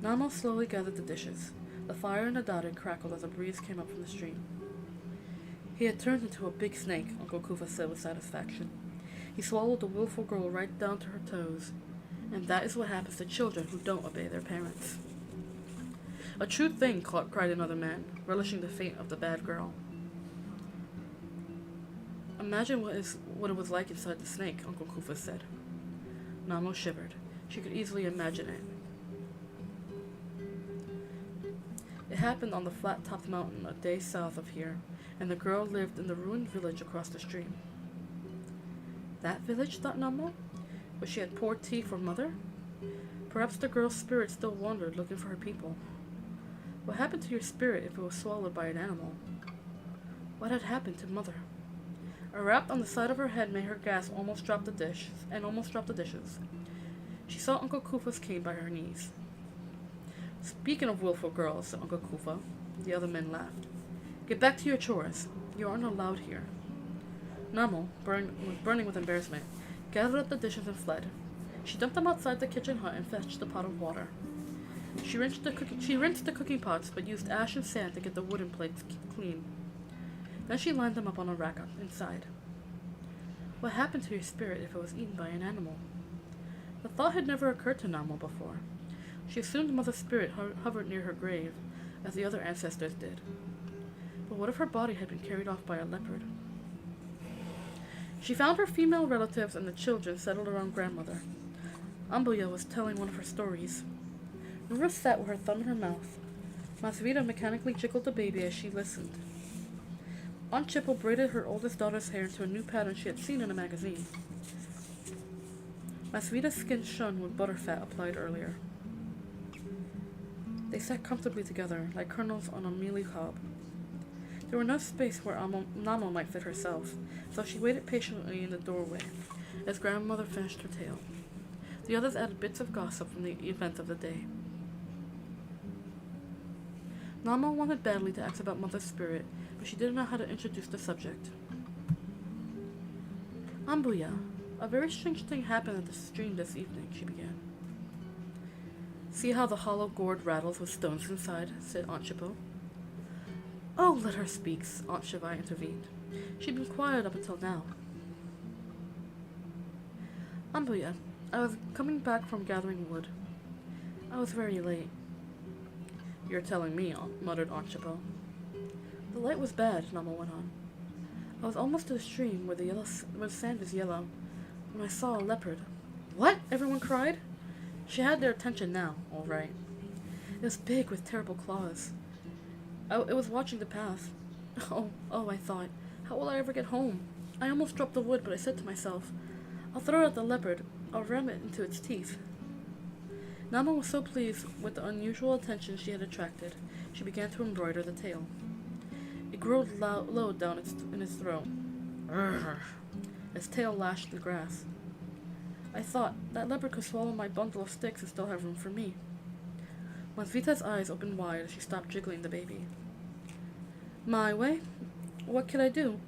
Namo slowly gathered the dishes. The fire in the dotted crackled as a breeze came up from the stream. He had turned into a big snake, Uncle Kufa said with satisfaction. He swallowed the willful girl right down to her toes. And that is what happens to children who don't obey their parents. A true thing, cried another man, relishing the fate of the bad girl. Imagine what it was like inside the snake, Uncle Kufa said. Namo shivered. She could easily imagine it. It happened on the flat-topped mountain a day south of here, and the girl lived in the ruined village across the stream. That village, thought Namo? Where she had poor tea for mother? Perhaps the girl's spirit still wandered looking for her people. What happened to your spirit if it was swallowed by an animal? What had happened to mother? A rap on the side of her head made her gasp, almost drop the dishes. She saw Uncle Kufa's cane by her knees. Speaking of willful girls, said Uncle Kufa. The other men laughed. Get back to your chores. You aren't allowed here. Namo, burning with embarrassment, gathered up the dishes and fled. She dumped them outside the kitchen hut and fetched a pot of water. She rinsed the cooking pots, but used ash and sand to get the wooden plates clean. Then she lined them up on a rack inside. What happened to your spirit if it was eaten by an animal? The thought had never occurred to Namo before. She assumed Mother's spirit hovered near her grave, as the other ancestors did. But what if her body had been carried off by a leopard? She found her female relatives and the children settled around grandmother. Ambuya was telling one of her stories. Nura sat with her thumb in her mouth. Masvita mechanically jiggled the baby as she listened. Aunt Chipple braided her oldest daughter's hair into a new pattern she had seen in a magazine. Masvita skinned shun with butterfat applied earlier. They sat comfortably together, like kernels on a mealy cob. There was no space where Namo might fit herself, so she waited patiently in the doorway as grandmother finished her tale. The others added bits of gossip from the events of the day. Namo wanted badly to ask about Mother's spirit, but she didn't know how to introduce the subject. Ambuya, a very strange thing happened at the stream this evening, she began. See how the hollow gourd rattles with stones inside, said Aunt Chippo. Oh, let her speak, Aunt Shivai intervened. She'd been quiet up until now. Ambuya, I was coming back from gathering wood. I was very late. You're telling me, muttered Aunt Chippo. The light was bad, Namo went on. I was almost to the stream where the sand is yellow, when I saw a leopard. What? Everyone cried. She had their attention now, all right. It was big with terrible claws. It was watching the path. Oh, I thought, how will I ever get home? I almost dropped the wood, but I said to myself, I'll throw it at the leopard. I'll ram it into its teeth. Namo was so pleased with the unusual attention she had attracted, she began to embroider the tail. It growled low down in its throat. Urgh. Its tail lashed the grass. I thought, that leopard could swallow my bundle of sticks and still have room for me. Masvita's eyes opened wide as she stopped jiggling the baby. My way? What could I do?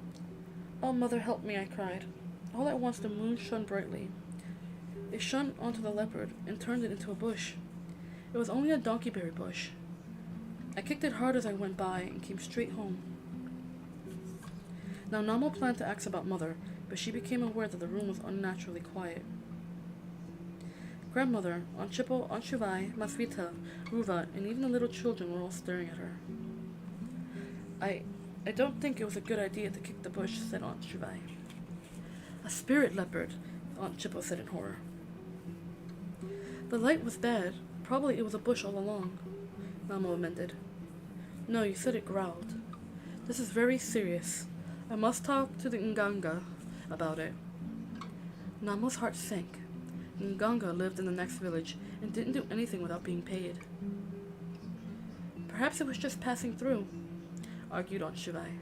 Oh, Mother, help me, I cried. All at once the moon shone brightly. It shone onto the leopard and turned it into a bush. It was only a donkeyberry bush. I kicked it hard as I went by and came straight home. Now Namo planned to ask about Mother, but she became aware that the room was unnaturally quiet. Grandmother, Aunt Chippo, Aunt Shivai, Masvita, Ruva, and even the little children were all staring at her. I don't think it was a good idea to kick the bush, said Aunt Shivai. A spirit leopard, Aunt Chippo said in horror. The light was bad. Probably it was a bush all along, Namo amended. No, you said it growled. This is very serious. I must talk to the Nganga about it. Namo's heart sank. Nganga lived in the next village and didn't do anything without being paid. Perhaps it was just passing through, argued Aunt Shivai.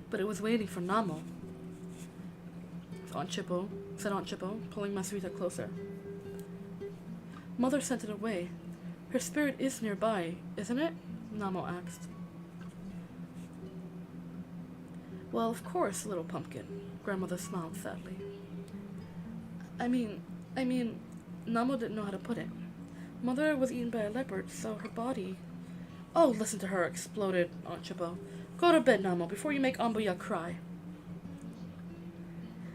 But it was waiting for Namo, said Aunt Chippo, pulling Masvita closer. Mother sent it away. Her spirit is nearby, isn't it? Namo asked. Well, of course, little pumpkin, Grandmother smiled sadly. I mean, Namo didn't know how to put it. Mother was eaten by a leopard, so her body... Oh, listen to her, exploded Aunt Chabot. Go to bed, Namo, before you make Ambuya cry.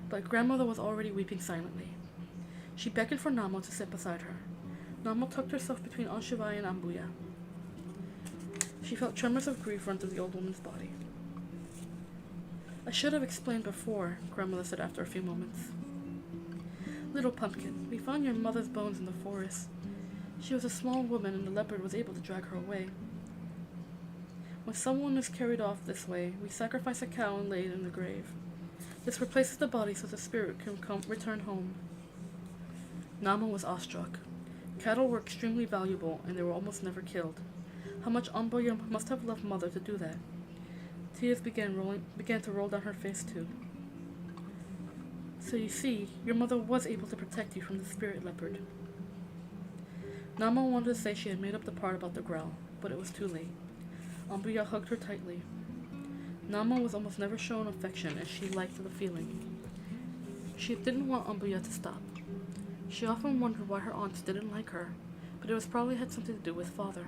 But grandmother was already weeping silently. She beckoned for Namo to sit beside her. Namo tucked herself between Aunt Shivai and Ambuya. She felt tremors of grief run through the old woman's body. I should have explained before, grandmother said after a few moments. Little pumpkin, we found your mother's bones in the forest. She was a small woman and the leopard was able to drag her away. When someone is carried off this way, we sacrifice a cow and lay it in the grave. This replaces the body so the spirit can return home. Namo was awestruck. Cattle were extremely valuable and they were almost never killed. How much Amboya must have loved mother to do that. Tears began to roll down her face too. So you see, your mother was able to protect you from the spirit leopard. Namo wanted to say she had made up the part about the growl, but it was too late. Ambuya hugged her tightly. Namo was almost never shown affection as she liked the feeling. She didn't want Ambuya to stop. She often wondered why her aunts didn't like her, but it was probably had something to do with father.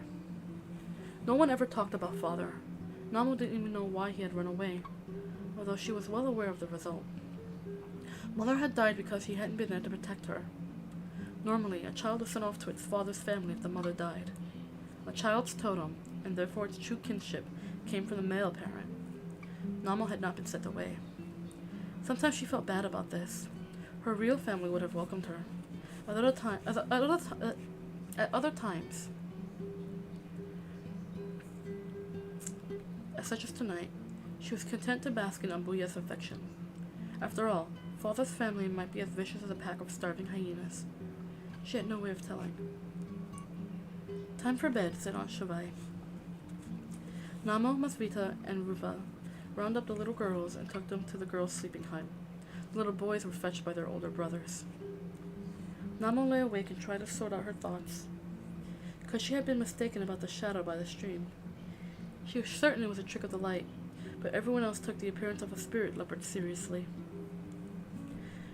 No one ever talked about father. Namo didn't even know why he had run away, although she was well aware of the result. Mother had died because he hadn't been there to protect her. Normally, a child is sent off to its father's family if the mother died. A child's totem, and therefore its true kinship, came from the male parent. Namo had not been sent away. Sometimes she felt bad about this. Her real family would have welcomed her. At other times, such as tonight, she was content to bask in Ambuya's affection. After all, father's family might be as vicious as a pack of starving hyenas. She had no way of telling. Time for bed, said Aunt Shivai. Namo, Masvita, and Ruva rounded up the little girls and took them to the girls' sleeping hut. The little boys were fetched by their older brothers. Namo lay awake and tried to sort out her thoughts. Because she had been mistaken about the shadow by the stream. She was certain it was a trick of the light, but everyone else took the appearance of a spirit leopard seriously.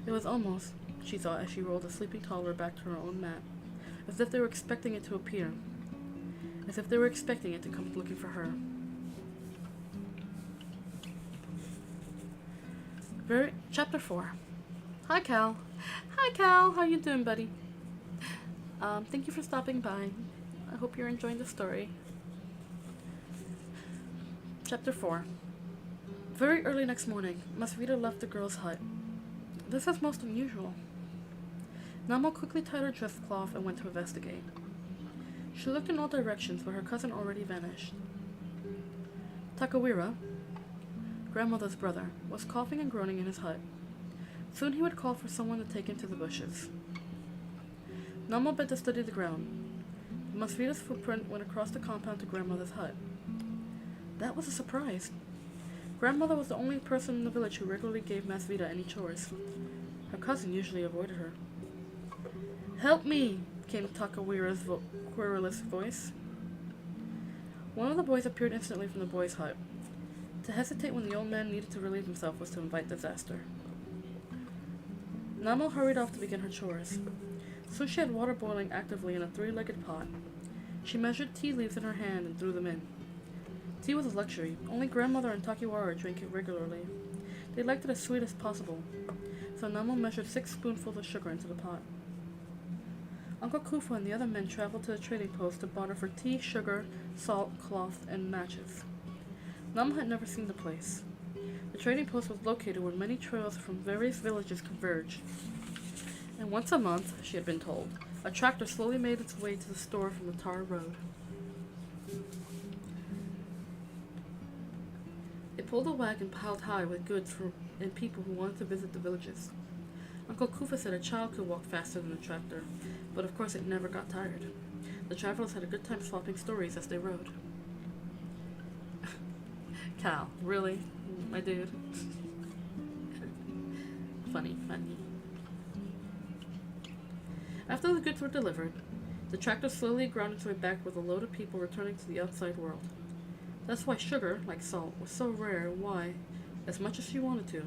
It was almost, she thought as she rolled a sleeping toddler back to her own mat, as if they were expecting it to appear, as if they were expecting it to come looking for her. Chapter 4. Hi, Cal. Hi, Cal. How you doing, buddy? Thank you for stopping by. I hope you're enjoying the story. Chapter 4. Very early next morning, Masvita left the girls' hut. This was most unusual. Namo quickly tied her dress cloth and went to investigate. She looked in all directions, but her cousin already vanished. Takawira, grandmother's brother, was coughing and groaning in his hut. Soon he would call for someone to take him to the bushes. Namo bent to study the ground. Masvita's footprint went across the compound to grandmother's hut. That was a surprise. Grandmother was the only person in the village who regularly gave Masvita any chores. Her cousin usually avoided her. "Help me!" came Takawira's querulous voice. One of the boys appeared instantly from the boys' hut. To hesitate when the old man needed to relieve himself was to invite disaster. Namo hurried off to begin her chores. Soon she had water boiling actively in a three-legged pot. She measured tea leaves in her hand and threw them in. Tea was a luxury. Only grandmother and Takiwara drank it regularly. They liked it as sweet as possible, so Namo measured 6 spoonfuls of sugar into the pot. Uncle Kufa and the other men traveled to the trading post to barter for tea, sugar, salt, cloth, and matches. Namo had never seen the place. The trading post was located where many trails from various villages converged. And once a month, she had been told, a tractor slowly made its way to the store from the tar road. It pulled a wagon piled high with goods and people who wanted to visit the villages. Uncle Kufa said a child could walk faster than a tractor, but of course it never got tired. The travelers had a good time swapping stories as they rode. Cal, really? My dude. Funny. After the goods were delivered, the tractor slowly ground its way back with a load of people returning to the outside world. That's why sugar, like salt, was so rare and why, as much as she wanted to,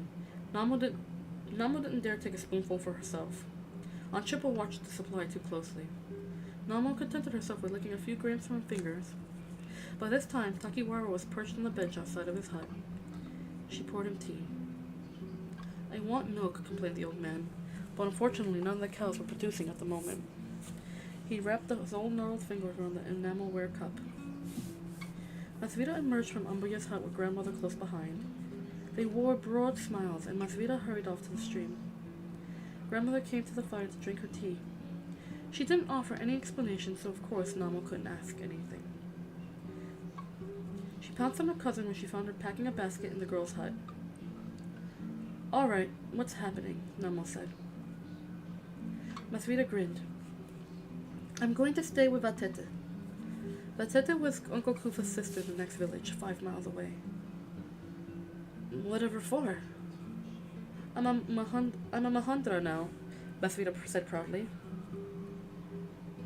Namo didn't dare take a spoonful for herself. Aunt Chipple watched the supply too closely. Namo contented herself with licking a few grams from her fingers. By this time, Takiwara was perched on the bench outside of his hut. She poured him tea. I want milk, complained the old man, but unfortunately none of the cows were producing at the moment. He wrapped his old gnarled fingers around the enamelware cup. Masvita emerged from Ambuya's hut with grandmother close behind. They wore broad smiles, and Masvita hurried off to the stream. Grandmother came to the fire to drink her tea. She didn't offer any explanation, so of course Namo couldn't ask anything. She pounced on her cousin when she found her packing a basket in the girl's hut. All right, what's happening? Namo said. Masvita grinned. I'm going to stay with Vatete. Vatete was Uncle Kufa's sister in the next village, 5 miles away. Whatever for? I'm a Mahandra now, Masvita said proudly.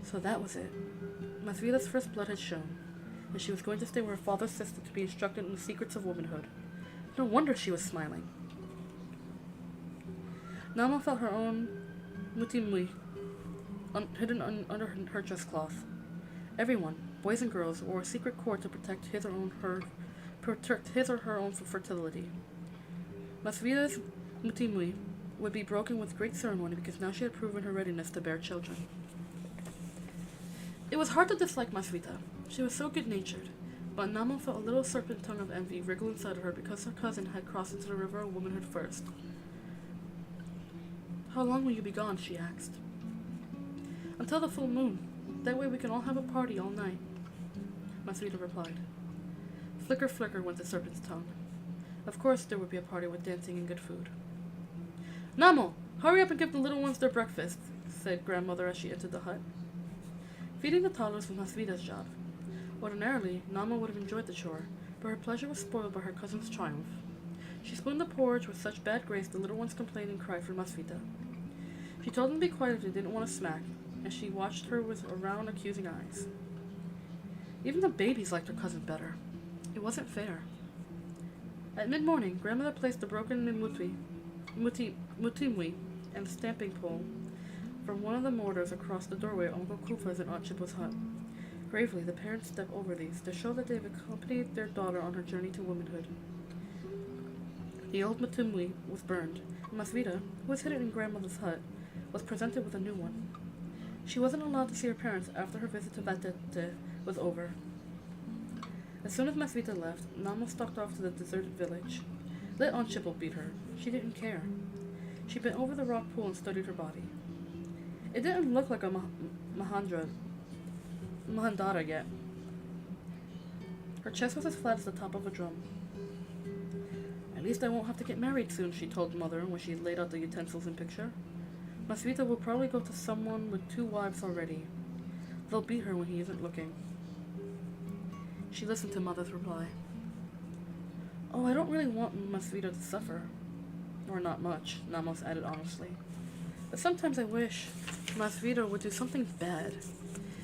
So that was it. Masvita's first blood had shown, and she was going to stay with her father's sister to be instructed in the secrets of womanhood. No wonder she was smiling. Nama felt her own mutimui hidden under her dress cloth. Everyone, boys and girls, wore a secret cord to protect his or her own fertility. Masvita's mutimui would be broken with great ceremony because now she had proven her readiness to bear children. It was hard to dislike Masvita. She was so good-natured, but Namo felt a little serpent tongue of envy wriggle inside of her because her cousin had crossed into the river of womanhood first. How long will you be gone? She asked. Until the full moon. That way we can all have a party all night, Masvita replied. Flicker, flicker went the serpent's tongue. Of course there would be a party with dancing and good food. Namo, hurry up and give the little ones their breakfast, said grandmother as she entered the hut. Feeding the toddlers was Masvita's job. Ordinarily, Namo would have enjoyed the chore, but her pleasure was spoiled by her cousin's triumph. She spooned the porridge with such bad grace the little ones complained and cried for Masvita. She told them to be quiet if they didn't want to smack, and she watched her with round, accusing eyes. Even the babies liked her cousin better. It wasn't fair. At mid-morning, grandmother placed the broken mutimui and the stamping pole from one of the mortars across the doorway of Uncle Kufa's and Aunt Chippo's hut. Gravely, the parents stepped over these to show that they have accompanied their daughter on her journey to womanhood. The old mutimui was burned, and Masvita, who was hidden in grandmother's hut, was presented with a new one. She wasn't allowed to see her parents after her visit to Vatete was over. As soon as Masvita left, Namo stalked off to the deserted village. Let Aunt Chipple beat her. She didn't care. She bent over the rock pool and studied her body. It didn't look like a Mahandara yet. Her chest was as flat as the top of a drum. At least I won't have to get married soon, she told mother when she laid out the utensils and picture. Masvita will probably go to someone with 2 wives already. They'll beat her when he isn't looking. She listened to mother's reply. Oh, I don't really want Masvita to suffer. Or not much, Namos added honestly. But sometimes I wish Masvita would do something bad.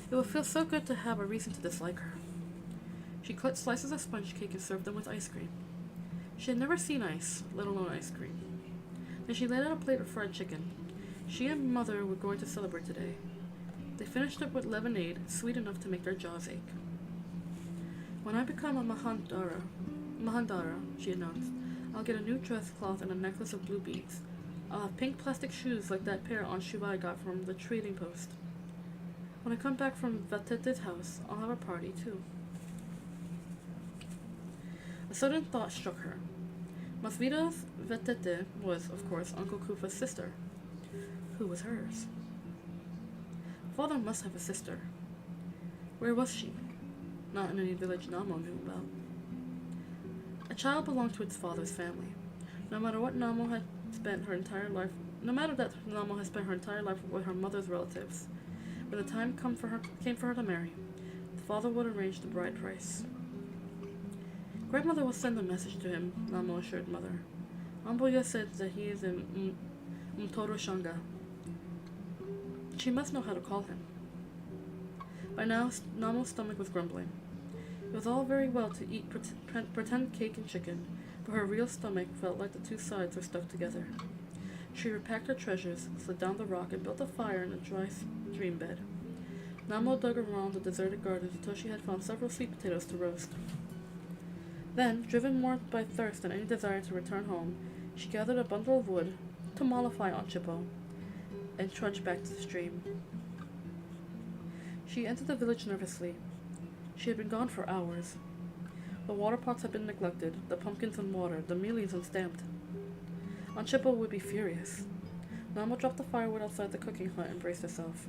It would feel so good to have a reason to dislike her. She cut slices of sponge cake and served them with ice cream. She had never seen ice, let alone ice cream. Then she laid out a plate of fried chicken. She and mother were going to celebrate today. They finished it with lemonade, sweet enough to make their jaws ache. When I become a Mahandara, she announced, I'll get a new dress cloth and a necklace of blue beads. I'll have pink plastic shoes like that pair Aunt Shuvai got from the trading post. When I come back from Vatete's house, I'll have a party too. A sudden thought struck her. Masvita's Vatete was, of course, Uncle Kufa's sister. Who was hers? Father must have a sister. Where was she? Not in any village Namo knew about. A child belonged to its father's family. No matter that Namo had spent her entire life with her mother's relatives, when the time came for her to marry, the father would arrange the bride price. Grandmother will send a message to him, Namo assured mother. Amboya said that he is in Mtoro Shanga. She must know how to call him. By now, Namo's stomach was grumbling. It was all very well to eat pretend cake and chicken, but her real stomach felt like the 2 sides were stuck together. She repacked her treasures, slid down the rock, and built a fire in a dry stream bed. Namo dug around the deserted gardens until she had found several sweet potatoes to roast. Then, driven more by thirst than any desire to return home, she gathered a bundle of wood to mollify Aunt Chippo and trudged back to the stream. She entered the village nervously. She had been gone for hours. The water pots had been neglected, the pumpkins unwatered, the mealies unstamped. Aunt Chippo would be furious. Namo dropped the firewood outside the cooking hut and braced herself.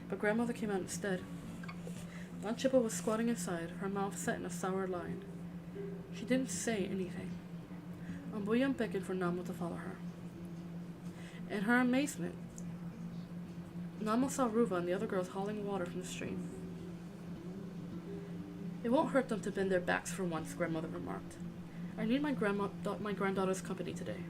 But grandmother came out instead. Aunt Chippo was squatting inside, her mouth set in a sour line. She didn't say anything. Ambuya beckoned for Namo to follow her. In her amazement, Namo saw Ruva and the other girls hauling water from the stream. It won't hurt them to bend their backs for once, grandmother remarked. I need my granddaughter's company today.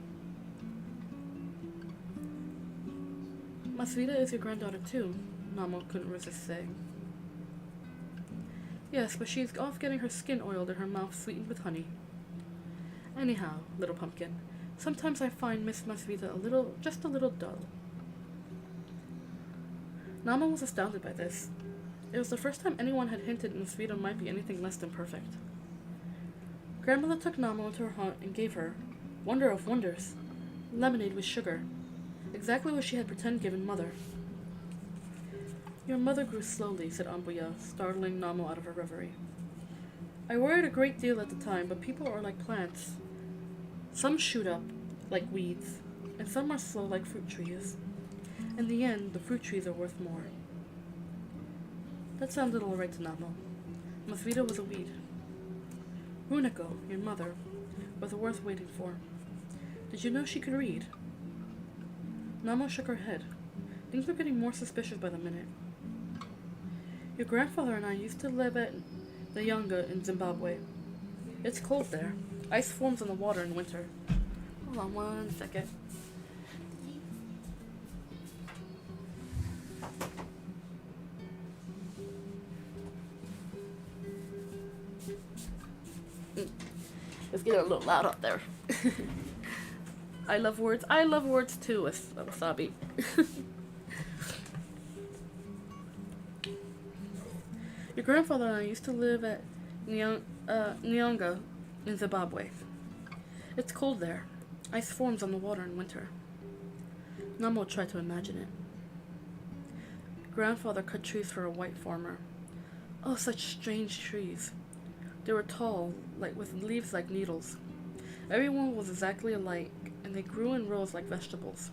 Masvita is your granddaughter too, Namo couldn't resist saying. Yes, but she's off getting her skin oiled and her mouth sweetened with honey. Anyhow, little pumpkin, sometimes I find Miss Masvita just a little dull. Namo was astounded by this. It was the first time anyone had hinted Masvita might be anything less than perfect. Grandmother took Namo into her hut and gave her, wonder of wonders, lemonade with sugar, exactly what she had pretended given Mother. Your mother grew slowly, said Ambuya, startling Namo out of her reverie. I worried a great deal at the time, but people are like plants. Some shoot up like weeds, and some are slow like fruit trees. In the end, the fruit trees are worth more. That sounded all right to Namo. Masvita was a weed. Runako, your mother, was worth waiting for. Did you know she could read? Namo shook her head. Things were getting more suspicious by the minute. Your grandfather and I used to live at Nyanga in Zimbabwe. It's cold there. Ice forms in the water in winter. Hold on one second. It's getting a little loud out there. I love words. I love words too, Wasabi. Your grandfather and I used to live at Nyanga in Zimbabwe. It's cold there. Ice forms on the water in winter. Namo tried to imagine it. Grandfather cut trees for a white farmer. Oh, such strange trees. They were tall, with leaves like needles. Everyone was exactly alike, and they grew in rows like vegetables.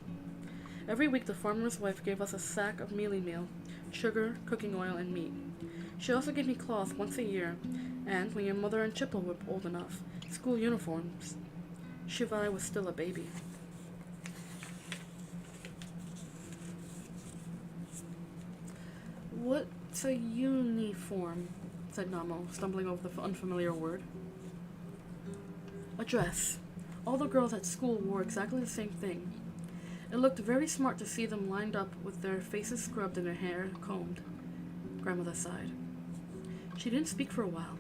Every week the farmer's wife gave us a sack of mealie meal, sugar, cooking oil, and meat. She also gave me cloth once a year, and when your mother and Chippo were old enough, school uniforms. Shivai was still a baby. What's a uniform? Said Namo, stumbling over the unfamiliar word. A dress. All the girls at school wore exactly the same thing. It looked very smart to see them lined up with their faces scrubbed and their hair combed. Grandmother sighed. She didn't speak for a while,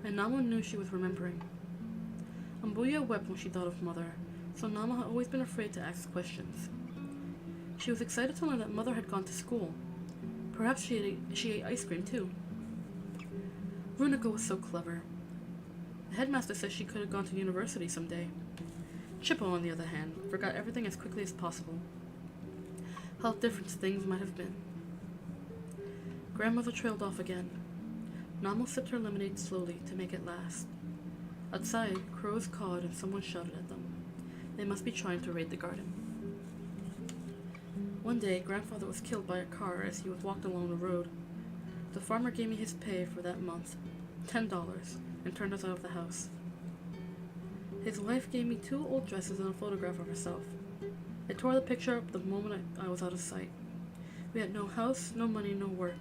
and Namo knew she was remembering. Ambuya wept when she thought of Mother, so Namo had always been afraid to ask questions. She was excited to learn that Mother had gone to school. Perhaps she ate ice cream too. Runako was so clever. The headmaster said she could have gone to university someday. Chippo, on the other hand, forgot everything as quickly as possible. How different things might have been. Grandmother trailed off again. Namo sipped her lemonade slowly to make it last. Outside, crows cawed and someone shouted at them. They must be trying to raid the garden. One day, Grandfather was killed by a car as he was walked along the road. The farmer gave me his pay for that month, $10, and turned us out of the house. His wife gave me 2 old dresses and a photograph of herself. I tore the picture up the moment I was out of sight. We had no house, no money, no work.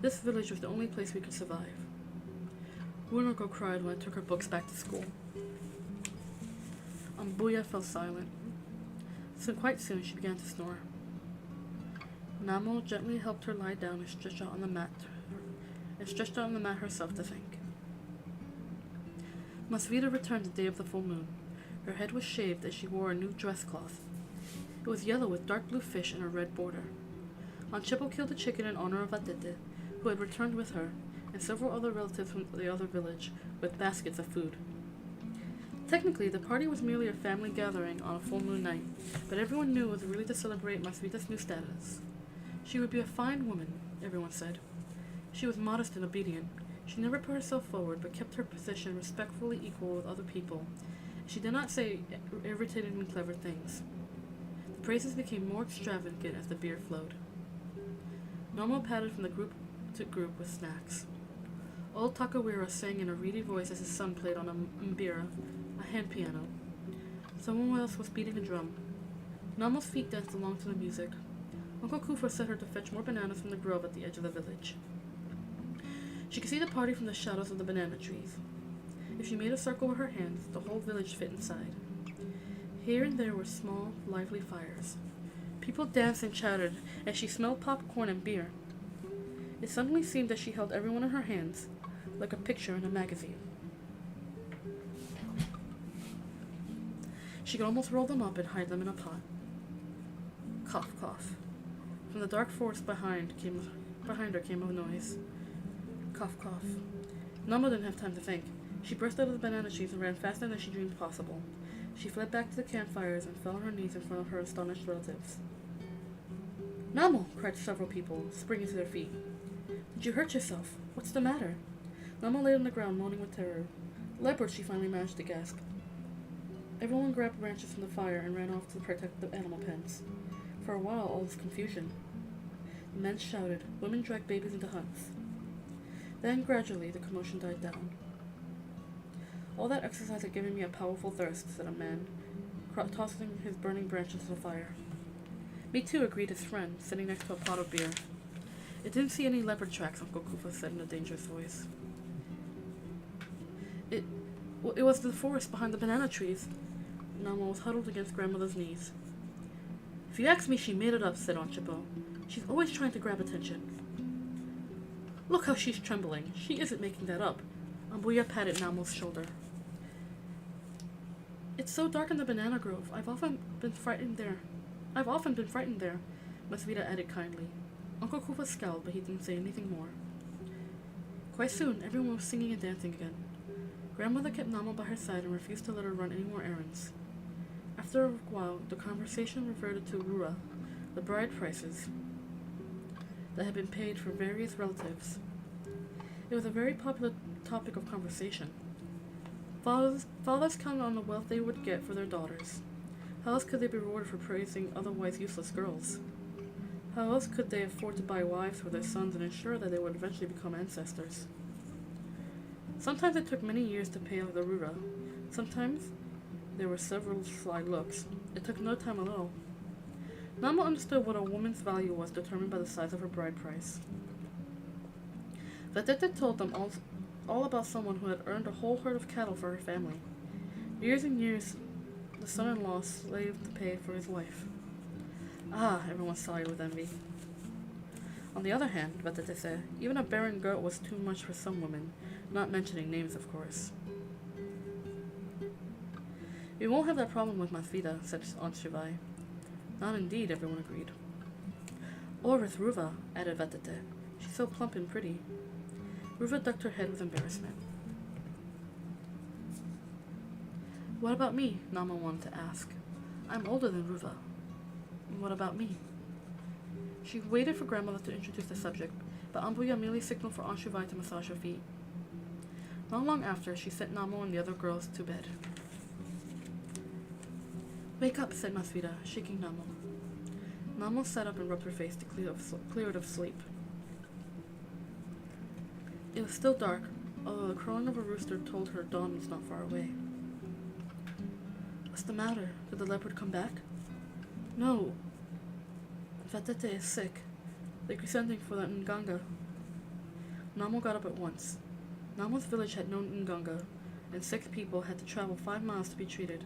This village was the only place we could survive. Runako cried when I took her books back to school. Ambuya fell silent. So quite soon she began to snore. Namo gently helped her lie down and stretched out on the mat herself to think. Masvita returned the day of the full moon. Her head was shaved as she wore a new dress cloth. It was yellow with dark blue fish and a red border. Anchipo killed a chicken in honor of Vatete, who had returned with her, and several other relatives from the other village, with baskets of food. Technically, the party was merely a family gathering on a full moon night, but everyone knew it was really to celebrate Masvita's new status. She would be a fine woman, everyone said. She was modest and obedient. She never put herself forward, but kept her position respectfully equal with other people. She did not say irritatingly clever things. The praises became more extravagant as the beer flowed. Nomo padded from the group to group with snacks. Old Takawira sang in a reedy voice as his son played on a mbira, a hand piano. Someone else was beating a drum. Namo's feet danced along to the music. Uncle Kufa set her to fetch more bananas from the grove at the edge of the village. She could see the party from the shadows of the banana trees. If she made a circle with her hands, the whole village fit inside. Here and there were small, lively fires. People danced and chattered as she smelled popcorn and beer. It suddenly seemed that she held everyone in her hands, like a picture in a magazine. She could almost roll them up and hide them in a pot. Cough, cough. From the dark forest behind her came a noise. Cough, cough. Nama didn't have time to think. She burst out of the banana trees and ran faster than she dreamed possible. She fled back to the campfires and fell on her knees in front of her astonished relatives. Namo! Cried several people, springing to their feet. Did you hurt yourself? What's the matter? Namo lay on the ground, moaning with terror. Leopard, she finally managed to gasp. Everyone grabbed branches from the fire and ran off to protect the animal pens. For a while, all was confusion. The men shouted. Women dragged babies into huts. Then, gradually, the commotion died down. All that exercise had given me a powerful thirst, said a man, tossing his burning branch into the fire. Me too, agreed his friend, sitting next to a pot of beer. It didn't see any leopard tracks, Uncle Kufa said in a dangerous voice. It was the forest behind the banana trees. Namo was huddled against grandmother's knees. If you ask me, she made it up, said Anchipo. She's always trying to grab attention. Look how she's trembling. She isn't making that up. Ambuya patted Namo's shoulder. It's so dark in the banana grove. I've often been frightened there, Masvita added kindly. Uncle Kufa scowled, but he didn't say anything more. Quite soon, everyone was singing and dancing again. Grandmother kept Namo by her side and refused to let her run any more errands. After a while, the conversation reverted to Rura, the bride prices that had been paid for various relatives. It was a very popular topic of conversation. Fathers counted on the wealth they would get for their daughters. How else could they be rewarded for praising otherwise useless girls? How else could they afford to buy wives for their sons and ensure that they would eventually become ancestors? Sometimes it took many years to pay off the Rura. Sometimes there were several sly looks. It took no time at all. Namo understood what a woman's value was determined by the size of her bride price. Vatete told them all about someone who had earned a whole herd of cattle for her family. Years and years, the son-in-law slaved to pay for his wife. Ah, everyone sighed with envy. On the other hand, Vatete said, even a barren goat was too much for some women, not mentioning names, of course. We won't have that problem with Masvita, said Aunt Shivai. Not indeed, everyone agreed. Or with Ruva, added Vatete. She's so plump and pretty. Ruva ducked her head with embarrassment. What about me? Nama wanted to ask. I'm older than Ruva. What about me? She waited for grandmother to introduce the subject, but Ambuya merely signaled for Aunt Shivai to massage her feet. Not long after, she sent Namo and the other girls to bed. Wake up, said Masvita, shaking Namo. Namo sat up and rubbed her face to clear it of sleep. It was still dark, although the crowing of a rooster told her dawn was not far away. What's the matter? Did the leopard come back? No. Vatete is sick. They're sending for the Nganga. Namo got up at once. Namo's village had no Nganga, and 6 people had to travel 5 miles to be treated.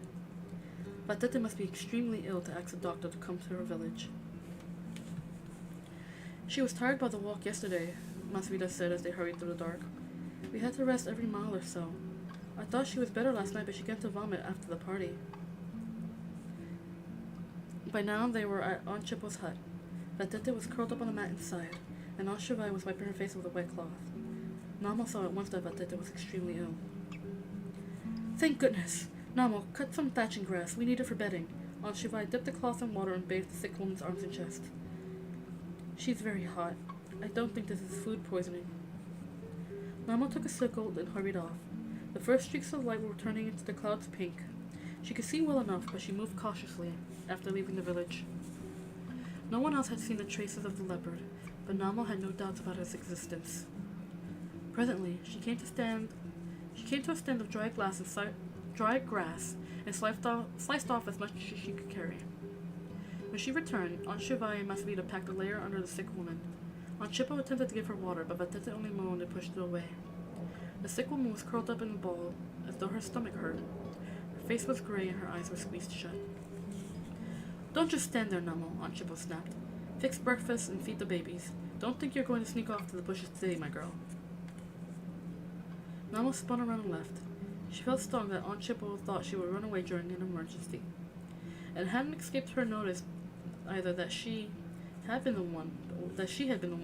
Vatete must be extremely ill to ask a doctor to come to her village. She was tired by the walk yesterday, Masvita said as they hurried through the dark. We had to rest every mile or so. I thought she was better last night, but she began to vomit after the party. By now they were at Aunt Chippo's hut. Vatete was curled up on the mat inside, and Aunt Shivai was wiping her face with a wet cloth. Namo saw at once that Vatete was extremely ill. Thank goodness! Namo, cut some thatching grass. We need it for bedding. Aunt Shivai dipped the cloth in water and bathed the sick woman's arms and chest. She's very hot. I don't think this is food poisoning. Namo took a sickle and hurried off. The first streaks of light were turning into the clouds pink. She could see well enough, but she moved cautiously after leaving the village. No one else had seen the traces of the leopard, but Namo had no doubts about his existence. Presently, she came to a stand of dry grass and sliced off as much as she could carry. When she returned, Aunt Shivai and Masvita packed a layer under the sick woman. Aunt Chippo attempted to give her water, but Vatete only moaned and pushed it away. The sick woman was curled up in a ball, as though her stomach hurt. Her face was gray and her eyes were squeezed shut. Don't just stand there, Namo, Aunt Chippo snapped. Fix breakfast and feed the babies. Don't think you're going to sneak off to the bushes today, my girl. Namo spun around and left. She felt stung that Aunt Chippo thought she would run away during an emergency. It hadn't escaped her notice either that she had been the one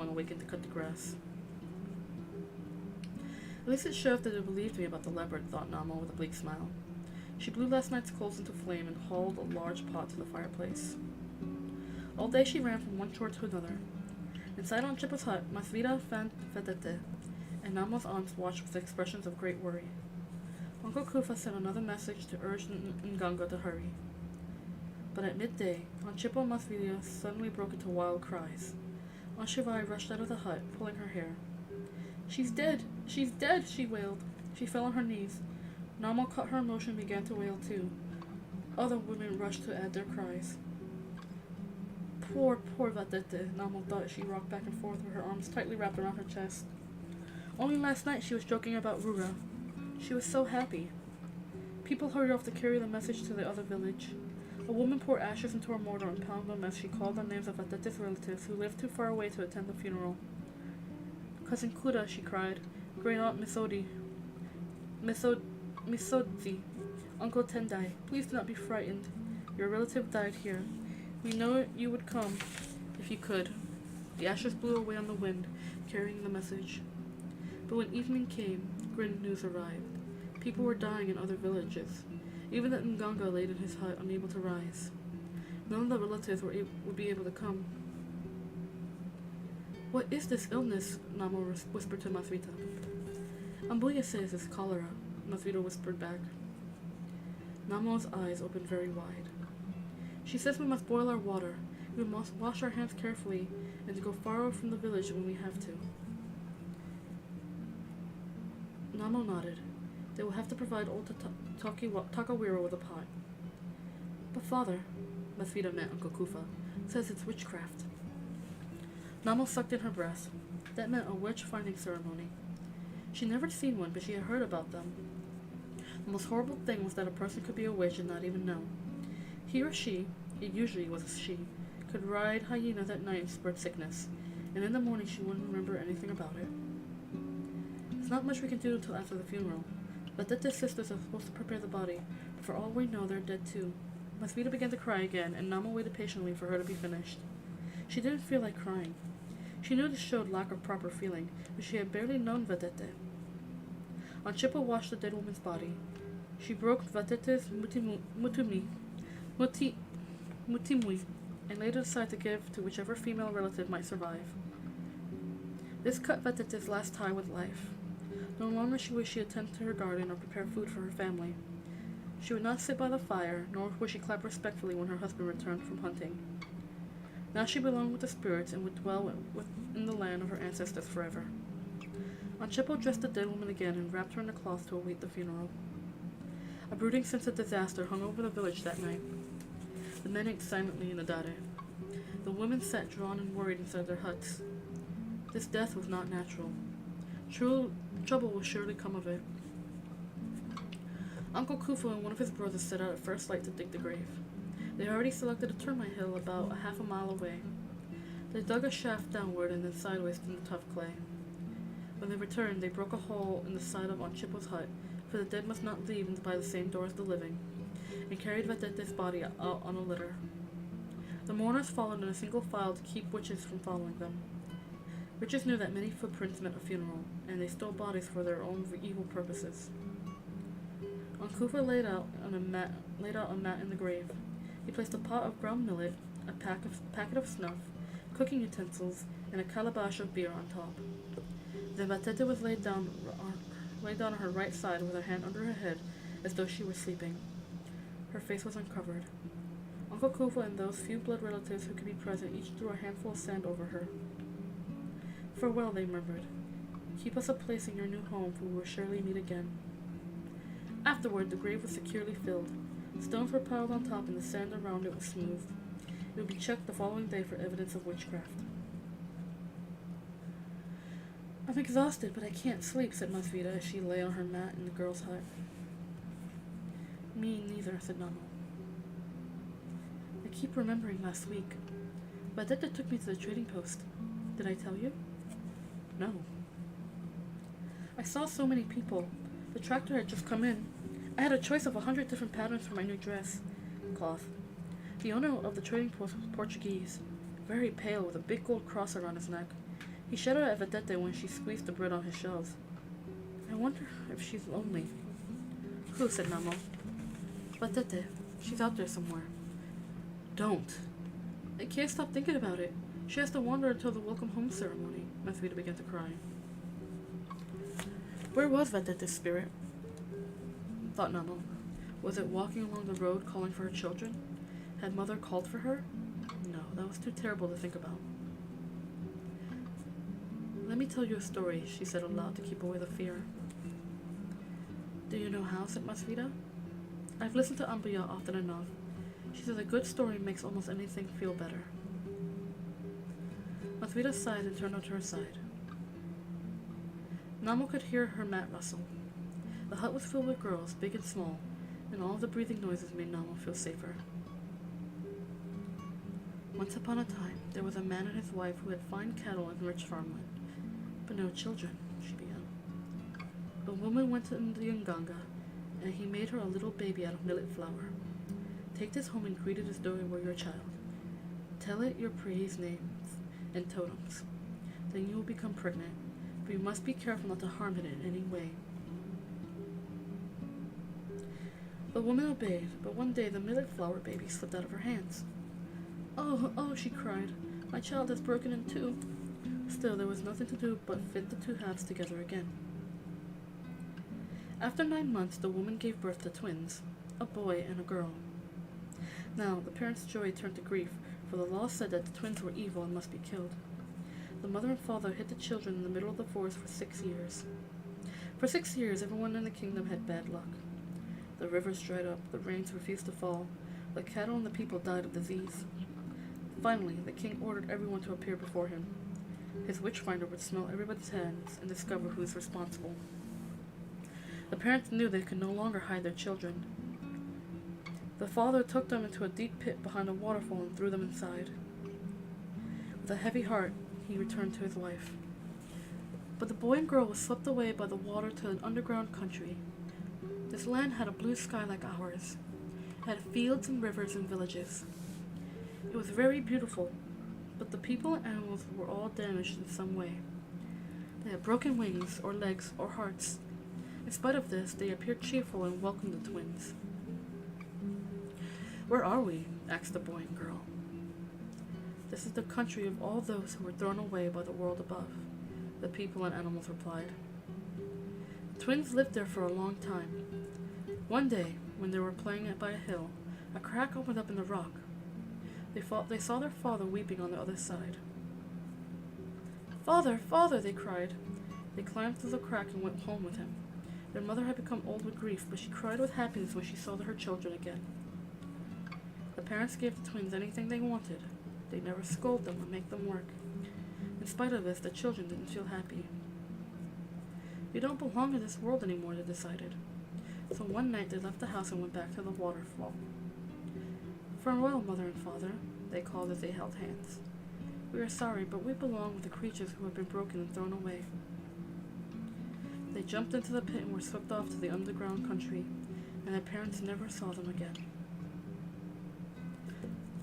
awakened to cut the grass. At least it showed that it believed me about the leopard, thought Namo with a bleak smile. She blew last night's coals into flame and hauled a large pot to the fireplace. All day she ran from one chore to another. Inside Aunt Chippo's hut, Masvita found Vatete, and Namo's aunts watched with expressions of great worry. Uncle Kufa sent another message to urge Nganga to hurry. But at midday, Aunt Chippo and Masvita suddenly broke into wild cries. Aunt Shivai rushed out of the hut, pulling her hair. She's dead! She's dead! She wailed. She fell on her knees. Namo caught her emotion and began to wail too. Other women rushed to add their cries. Poor Vatete, Namo thought as she rocked back and forth with her arms tightly wrapped around her chest. Only last night she was joking about Rura. She was so happy. People hurried off to carry the message to the other village. A woman poured ashes into a mortar and pounded them as she called the names of Vatete's relatives who lived too far away to attend the funeral. Cousin Kuda, she cried. Great Aunt Misodzi. Uncle Tendai, please do not be frightened. Your relative died here. We know you would come if you could. The ashes blew away on the wind, carrying the message. But when evening came, grim news arrived. People were dying in other villages. Even the Nganga laid in his hut, unable to rise. None of the relatives would be able to come. What is this illness? Namo whispered to Masvita. Ambuya says it's cholera, Masvita whispered back. Namo's eyes opened very wide. She says we must boil our water. We must wash our hands carefully and to go far away from the village when we have to. Namo nodded. They will have to provide old Takawiro with a pot. But father, Masvita meant Uncle Kufa, says it's witchcraft. Namo sucked in her breath. That meant a witch-finding ceremony. She'd never seen one, but she had heard about them. The most horrible thing was that a person could be a witch and not even know. He or she, it usually was a she, could ride hyenas at night and spread sickness, and in the morning she wouldn't remember anything about it. There's not much we can do until after the funeral. Vatete's sisters are supposed to prepare the body, but for all we know, they're dead too. Masvita began to cry again, and Namo waited patiently for her to be finished. She didn't feel like crying. She knew this showed lack of proper feeling, but she had barely known Vatete. Aunt Chippo washed the dead woman's body. She broke Vatete's mutimui, and laid it aside to give to whichever female relative might survive. This cut Vatete's last tie with life. No longer would she attend to her garden or prepare food for her family. She would not sit by the fire, nor would she clap respectfully when her husband returned from hunting. Now she belonged with the spirits and would dwell in the land of her ancestors forever. Aunt Chippo dressed the dead woman again and wrapped her in a cloth to await the funeral. A brooding sense of disaster hung over the village that night. The men ate silently in the dare. The women sat drawn and worried inside their huts. This death was not natural. Trouble will surely come of it. Uncle Kufu and one of his brothers set out at first light to dig the grave. They had already selected a termite hill about a half a mile away. They dug a shaft downward and then sideways in the tough clay. When they returned, they broke a hole in the side of Aunt Chippo's hut, for the dead must not leave by the same door as the living, and carried Vatete's body out on a litter. The mourners followed in a single file to keep witches from following them. Witches knew that many footprints meant a funeral, and they stole bodies for their own evil purposes. Unkufa laid out a mat in the grave. He placed a pot of ground millet, a packet of snuff, cooking utensils, and a calabash of beer on top. Then Batete was laid down on her right side with her hand under her head, as though she were sleeping. Her face was uncovered. Uncle Kufa and those few blood relatives who could be present each threw a handful of sand over her. "Farewell," they murmured. "Keep us a place in your new home, for we will surely meet again." Afterward, the grave was securely filled. Stones were piled on top and the sand around it was smoothed. It would be checked the following day for evidence of witchcraft. "I'm exhausted, but I can't sleep," said Masvida as she lay on her mat in the girl's hut. "Me neither," said Namo. "I keep remembering last week. Badetta took me to the trading post. Did I tell you?" "No." "I saw so many people. The tractor had just come in. I had a choice of 100 different patterns for my new dress. Cloth. The owner of the trading post was Portuguese, very pale with a big gold cross around his neck. He shouted at Vedette when she squeezed the bread on his shelves. I wonder if she's lonely." "Who?" said Namo. "Vedette. She's out there somewhere." "Don't." "I can't stop thinking about it. She has to wander until the welcome home ceremony." Masvida began to cry. Where was Vedette's spirit? Thought Namo. Was it walking along the road calling for her children? Had Mother called for her? No, that was too terrible to think about. "Let me tell you a story," she said aloud to keep away the fear. "Do you know how?" said Masvida. "I've listened to Ambuya often enough. She says a good story makes almost anything feel better." Masvida sighed and turned onto her side. Namo could hear her mat rustle. The hut was filled with girls, big and small, and all the breathing noises made Namo feel safer. "Once upon a time, there was a man and his wife who had fine cattle and rich farmland, but no children," she began. "A woman went to the Nganga, and he made her a little baby out of millet flour. Take this home and greet it as though it were your child. Tell it your praise names and totems. Then you will become pregnant, but you must be careful not to harm it in any way." The woman obeyed, but one day the millet flour baby slipped out of her hands. "Oh, oh," she cried, "my child has broken in two." Still, there was nothing to do but fit the two halves together again. After 9 months, the woman gave birth to twins, a boy and a girl. Now, the parents' joy turned to grief, for the law said that the twins were evil and must be killed. The mother and father hid the children in the middle of the forest for 6 years. For 6 years, everyone in the kingdom had bad luck. The rivers dried up, the rains refused to fall, the cattle and the people died of disease. Finally, the king ordered everyone to appear before him. His witchfinder would smell everybody's hands and discover who is responsible. The parents knew they could no longer hide their children. The father took them into a deep pit behind a waterfall and threw them inside. With a heavy heart, he returned to his wife. But the boy and girl were swept away by the water to an underground country. This land had a blue sky like ours. It had fields and rivers and villages. It was very beautiful, but the people and animals were all damaged in some way. They had broken wings, or legs, or hearts. In spite of this, they appeared cheerful and welcomed the twins. "Where are we?" asked the boy and girl. "This is the country of all those who were thrown away by the world above," the people and animals replied. The twins lived there for a long time. One day, when they were playing by a hill, a crack opened up in the rock. They saw their father weeping on the other side. "Father, father!" they cried. They climbed through the crack and went home with him. Their mother had become old with grief, but she cried with happiness when she saw her children again. The parents gave the twins anything they wanted. They never scolded them or made them work. In spite of this, the children didn't feel happy. "We don't belong in this world anymore," they decided. So one night they left the house and went back to the waterfall. "Farewell, mother and father," they called as they held hands. "We are sorry, but we belong with the creatures who have been broken and thrown away." They jumped into the pit and were swept off to the underground country, and their parents never saw them again.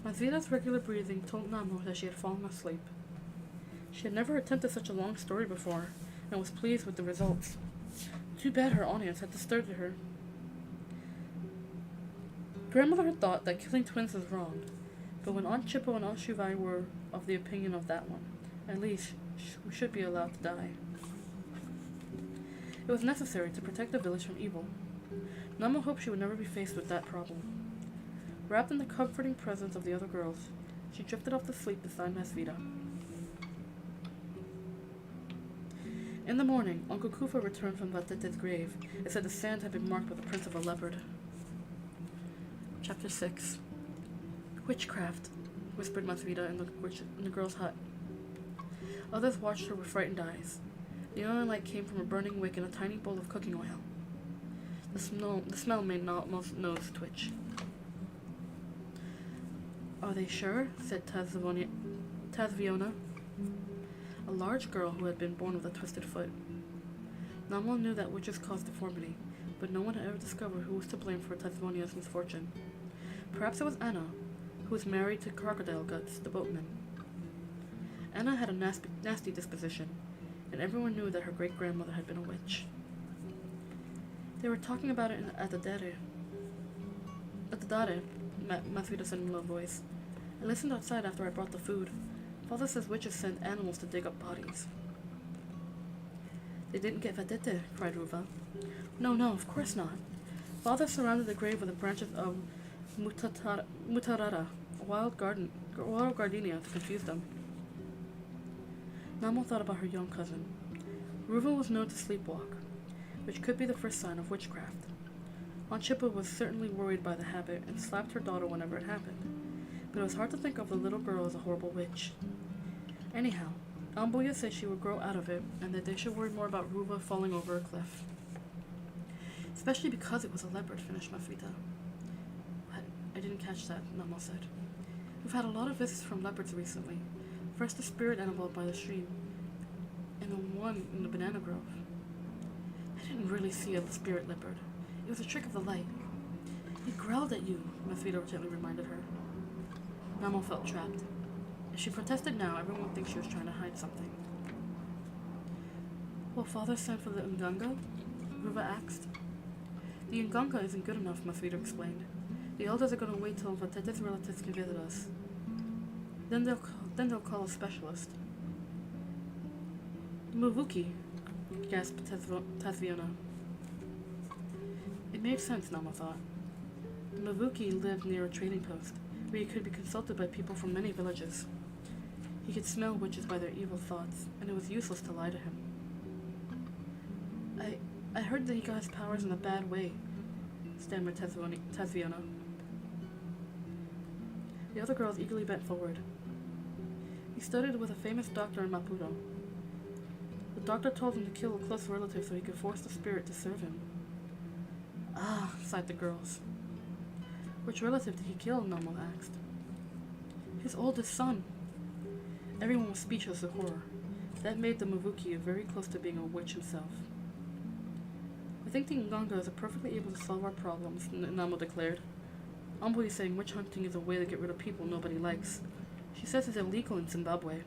Masvida's regular breathing told Namo that she had fallen asleep. She had never attempted such a long story before, and was pleased with the results. Too bad her audience had disturbed her. Grandmother had thought that killing twins was wrong, but when Aunt Chippo and Aunt Shuvai were of the opinion of that one, at least we should be allowed to die. It was necessary to protect the village from evil. Namo hoped she would never be faced with that problem. Wrapped in the comforting presence of the other girls, she drifted off to sleep beside Masvida. In the morning, Uncle Kufa returned from Vatete's grave and said the sand had been marked with the prints of a leopard. Chapter 6. Witchcraft, whispered Masvida in the girl's hut. Others watched her with frightened eyes. The only light came from a burning wick and a tiny bowl of cooking oil. The smell made most nose twitch. Are they sure? Said Tazviona, a large girl who had been born with a twisted foot. Namo knew that witches caused deformity, but no one had ever discovered who was to blame for Tazvonia's misfortune. Perhaps it was Anna, who was married to Crocodile Guts, the boatman. Anna had a nasty disposition, and everyone knew that her great-grandmother had been a witch. They were talking about it at the dare. At the dare, Masvida said in a low voice. I listened outside after I brought the food. Father says witches send animals to dig up bodies. They didn't get Vatete, cried Ruva. No, of course not. Father surrounded the grave with the branches of mutarara, a wild gardenia, to confuse them. Namo thought about her young cousin. Ruva was known to sleepwalk, which could be the first sign of witchcraft. Aunt Chippa was certainly worried by the habit and slapped her daughter whenever it happened, but it was hard to think of the little girl as a horrible witch. Anyhow, Ambuya said she would grow out of it, and that they should worry more about Ruva falling over a cliff. Especially because it was a leopard, finished Masvida. What? I didn't catch that, Namo said. We've had a lot of visits from leopards recently. First the spirit animal by the stream, and then one in the banana grove. I didn't really see a spirit leopard. It was a trick of the light. He growled at you, Masvida gently reminded her. Namo felt trapped. If she protested now, everyone would think she was trying to hide something. Will Father send for the Nganga? Ruva asked. The Nganga isn't good enough, Masvida explained. The elders are going to wait till Vatete's relatives can visit us. Then they'll call a specialist. Muvuki, gasped Tazviona. It made sense, Namo thought. Muvuki lived near a trading post, where he could be consulted by people from many villages. He could smell witches by their evil thoughts, and it was useless to lie to him. I heard that he got his powers in a bad way, stammered Tazviona. The other girls eagerly bent forward. He studied with a famous doctor in Maputo. The doctor told him to kill a close relative so he could force the spirit to serve him. Ah, sighed the girls. Which relative did he kill? Namo asked. His oldest son. Everyone was speechless with horror. That made the Mavuki very close to being a witch himself. I think the Nganga is perfectly able to solve our problems, Namo declared. Ambo is saying witch hunting is a way to get rid of people nobody likes. She says it's illegal in Zimbabwe.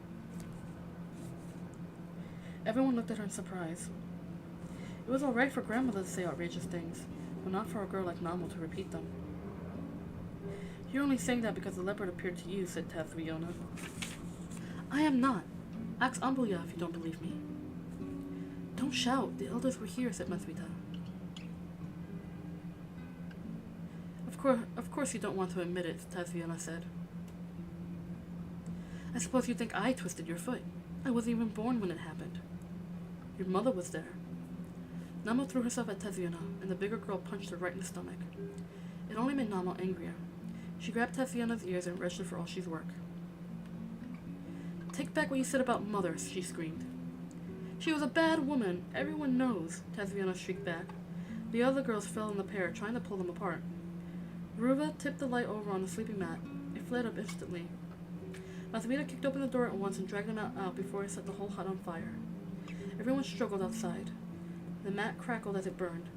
Everyone looked at her in surprise. It was alright for grandmother to say outrageous things, but not for a girl like Namo to repeat them. You're only saying that because the leopard appeared to you, said Tazviona. I am not. Ask Ambuya if you don't believe me. Don't shout. The elders were here, said Masvita. Of course you don't want to admit it, Tazviona said. I suppose you think I twisted your foot. I wasn't even born when it happened. Your mother was there. Namo threw herself at Tazviona, and the bigger girl punched her right in the stomach. It only made Namo angrier. She grabbed Tazviona's ears and wretched her for all she's worth. Take back what you said about mother, she screamed. She was a bad woman. Everyone knows, Tazviona shrieked back. The other girls fell on the pair, trying to pull them apart. Ruva tipped the light over on the sleeping mat. It flared up instantly. Masvita kicked open the door at once and dragged them out before it set the whole hut on fire. Everyone struggled outside. The mat crackled as it burned.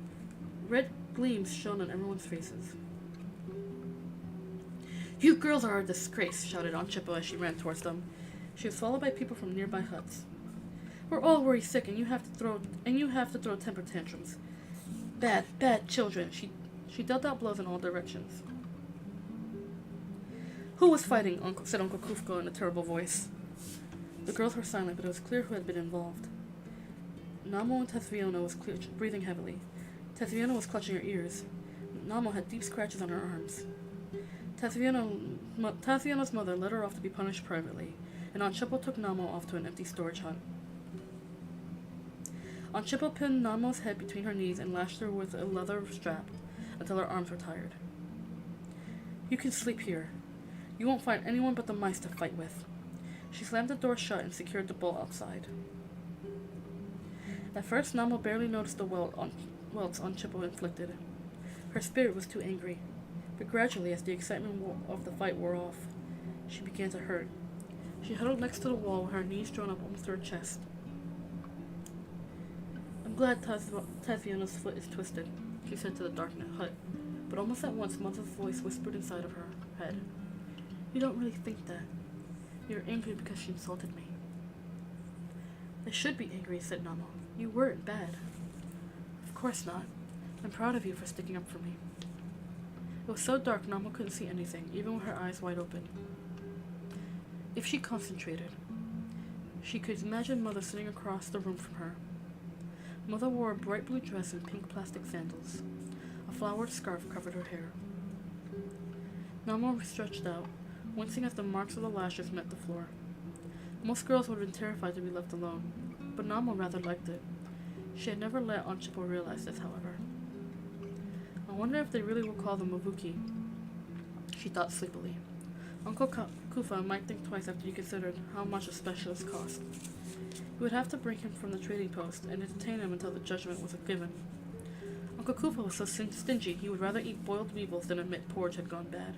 Red gleams shone on everyone's faces. "You girls are a disgrace," shouted Aunt Chippo as she ran towards them. She was followed by people from nearby huts. "We're all worried sick, and you have to throw temper tantrums. Bad, bad children." She dealt out blows in all directions. "Who was fighting?" said Uncle Kufko in a terrible voice. The girls were silent, but it was clear who had been involved. Namo and Tasviona was breathing heavily. Tasviona was clutching her ears. Namo had deep scratches on her arms. Tasviona's mother led her off to be punished privately, and Aunt Chippo took Namo off to an empty storage hut. Aunt Chippo pinned Namo's head between her knees and lashed her with a leather strap until her arms were tired. "You can sleep here. You won't find anyone but the mice to fight with." She slammed the door shut and secured the bolt outside. At first, Namo barely noticed the welts Aunt Chippo inflicted. Her spirit was too angry, but gradually, as the excitement of the fight wore off, she began to hurt. She huddled next to the wall with her knees drawn up almost to her chest. "I'm glad Tasviona's foot is twisted," she said to the dark hut, but almost at once Mother's voice whispered inside of her head. "You don't really think that. You're angry because she insulted me." "I should be angry," said Namo. "You weren't bad." "Of course not. I'm proud of you for sticking up for me." It was so dark Namo couldn't see anything, even with her eyes wide open. If she concentrated, she could imagine Mother sitting across the room from her. Mother wore a bright blue dress and pink plastic sandals. A flowered scarf covered her hair. Namo stretched out, wincing as the marks of the lashes met the floor. Most girls would have been terrified to be left alone, but Namo rather liked it. She had never let Aunt Chippo realize this, however. "I wonder if they really will call them Mavuki," she thought sleepily. Uncle Kufa might think twice after he considered how much a specialist cost. He would have to bring him from the trading post and detain him until the judgment was given. Uncle Kufa was so stingy he would rather eat boiled weevils than admit porridge had gone bad.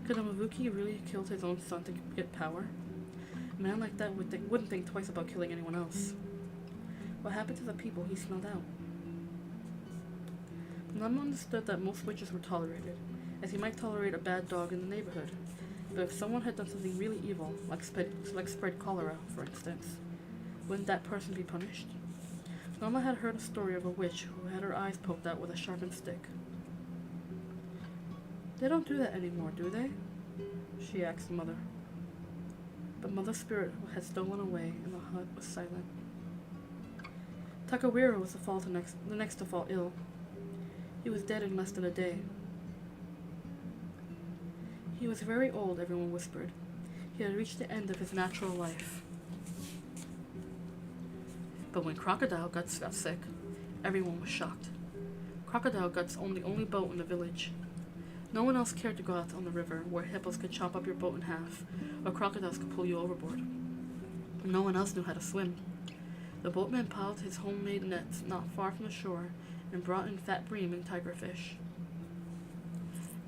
Could a Mavuki really have killed his own son to get power? A man like that wouldn't think twice about killing anyone else. What happened to the people he smelled out? Namo understood that most witches were tolerated, as he might tolerate a bad dog in the neighborhood. But if someone had done something really evil, like spread cholera, for instance, wouldn't that person be punished? Namo had heard a story of a witch who had her eyes poked out with a sharpened stick. "They don't do that anymore, do they?" she asked Mother. But Mother's spirit had stolen away, and the hut was silent. Takawiro was the next to fall ill. He was dead in less than a day. He was very old, everyone whispered. He had reached the end of his natural life. But when Crocodile Guts got sick, everyone was shocked. Crocodile Guts owned the only boat in the village. No one else cared to go out on the river, where hippos could chop up your boat in half, or crocodiles could pull you overboard. No one else knew how to swim. The boatman piled his homemade nets not far from the shore and brought in fat bream and tigerfish.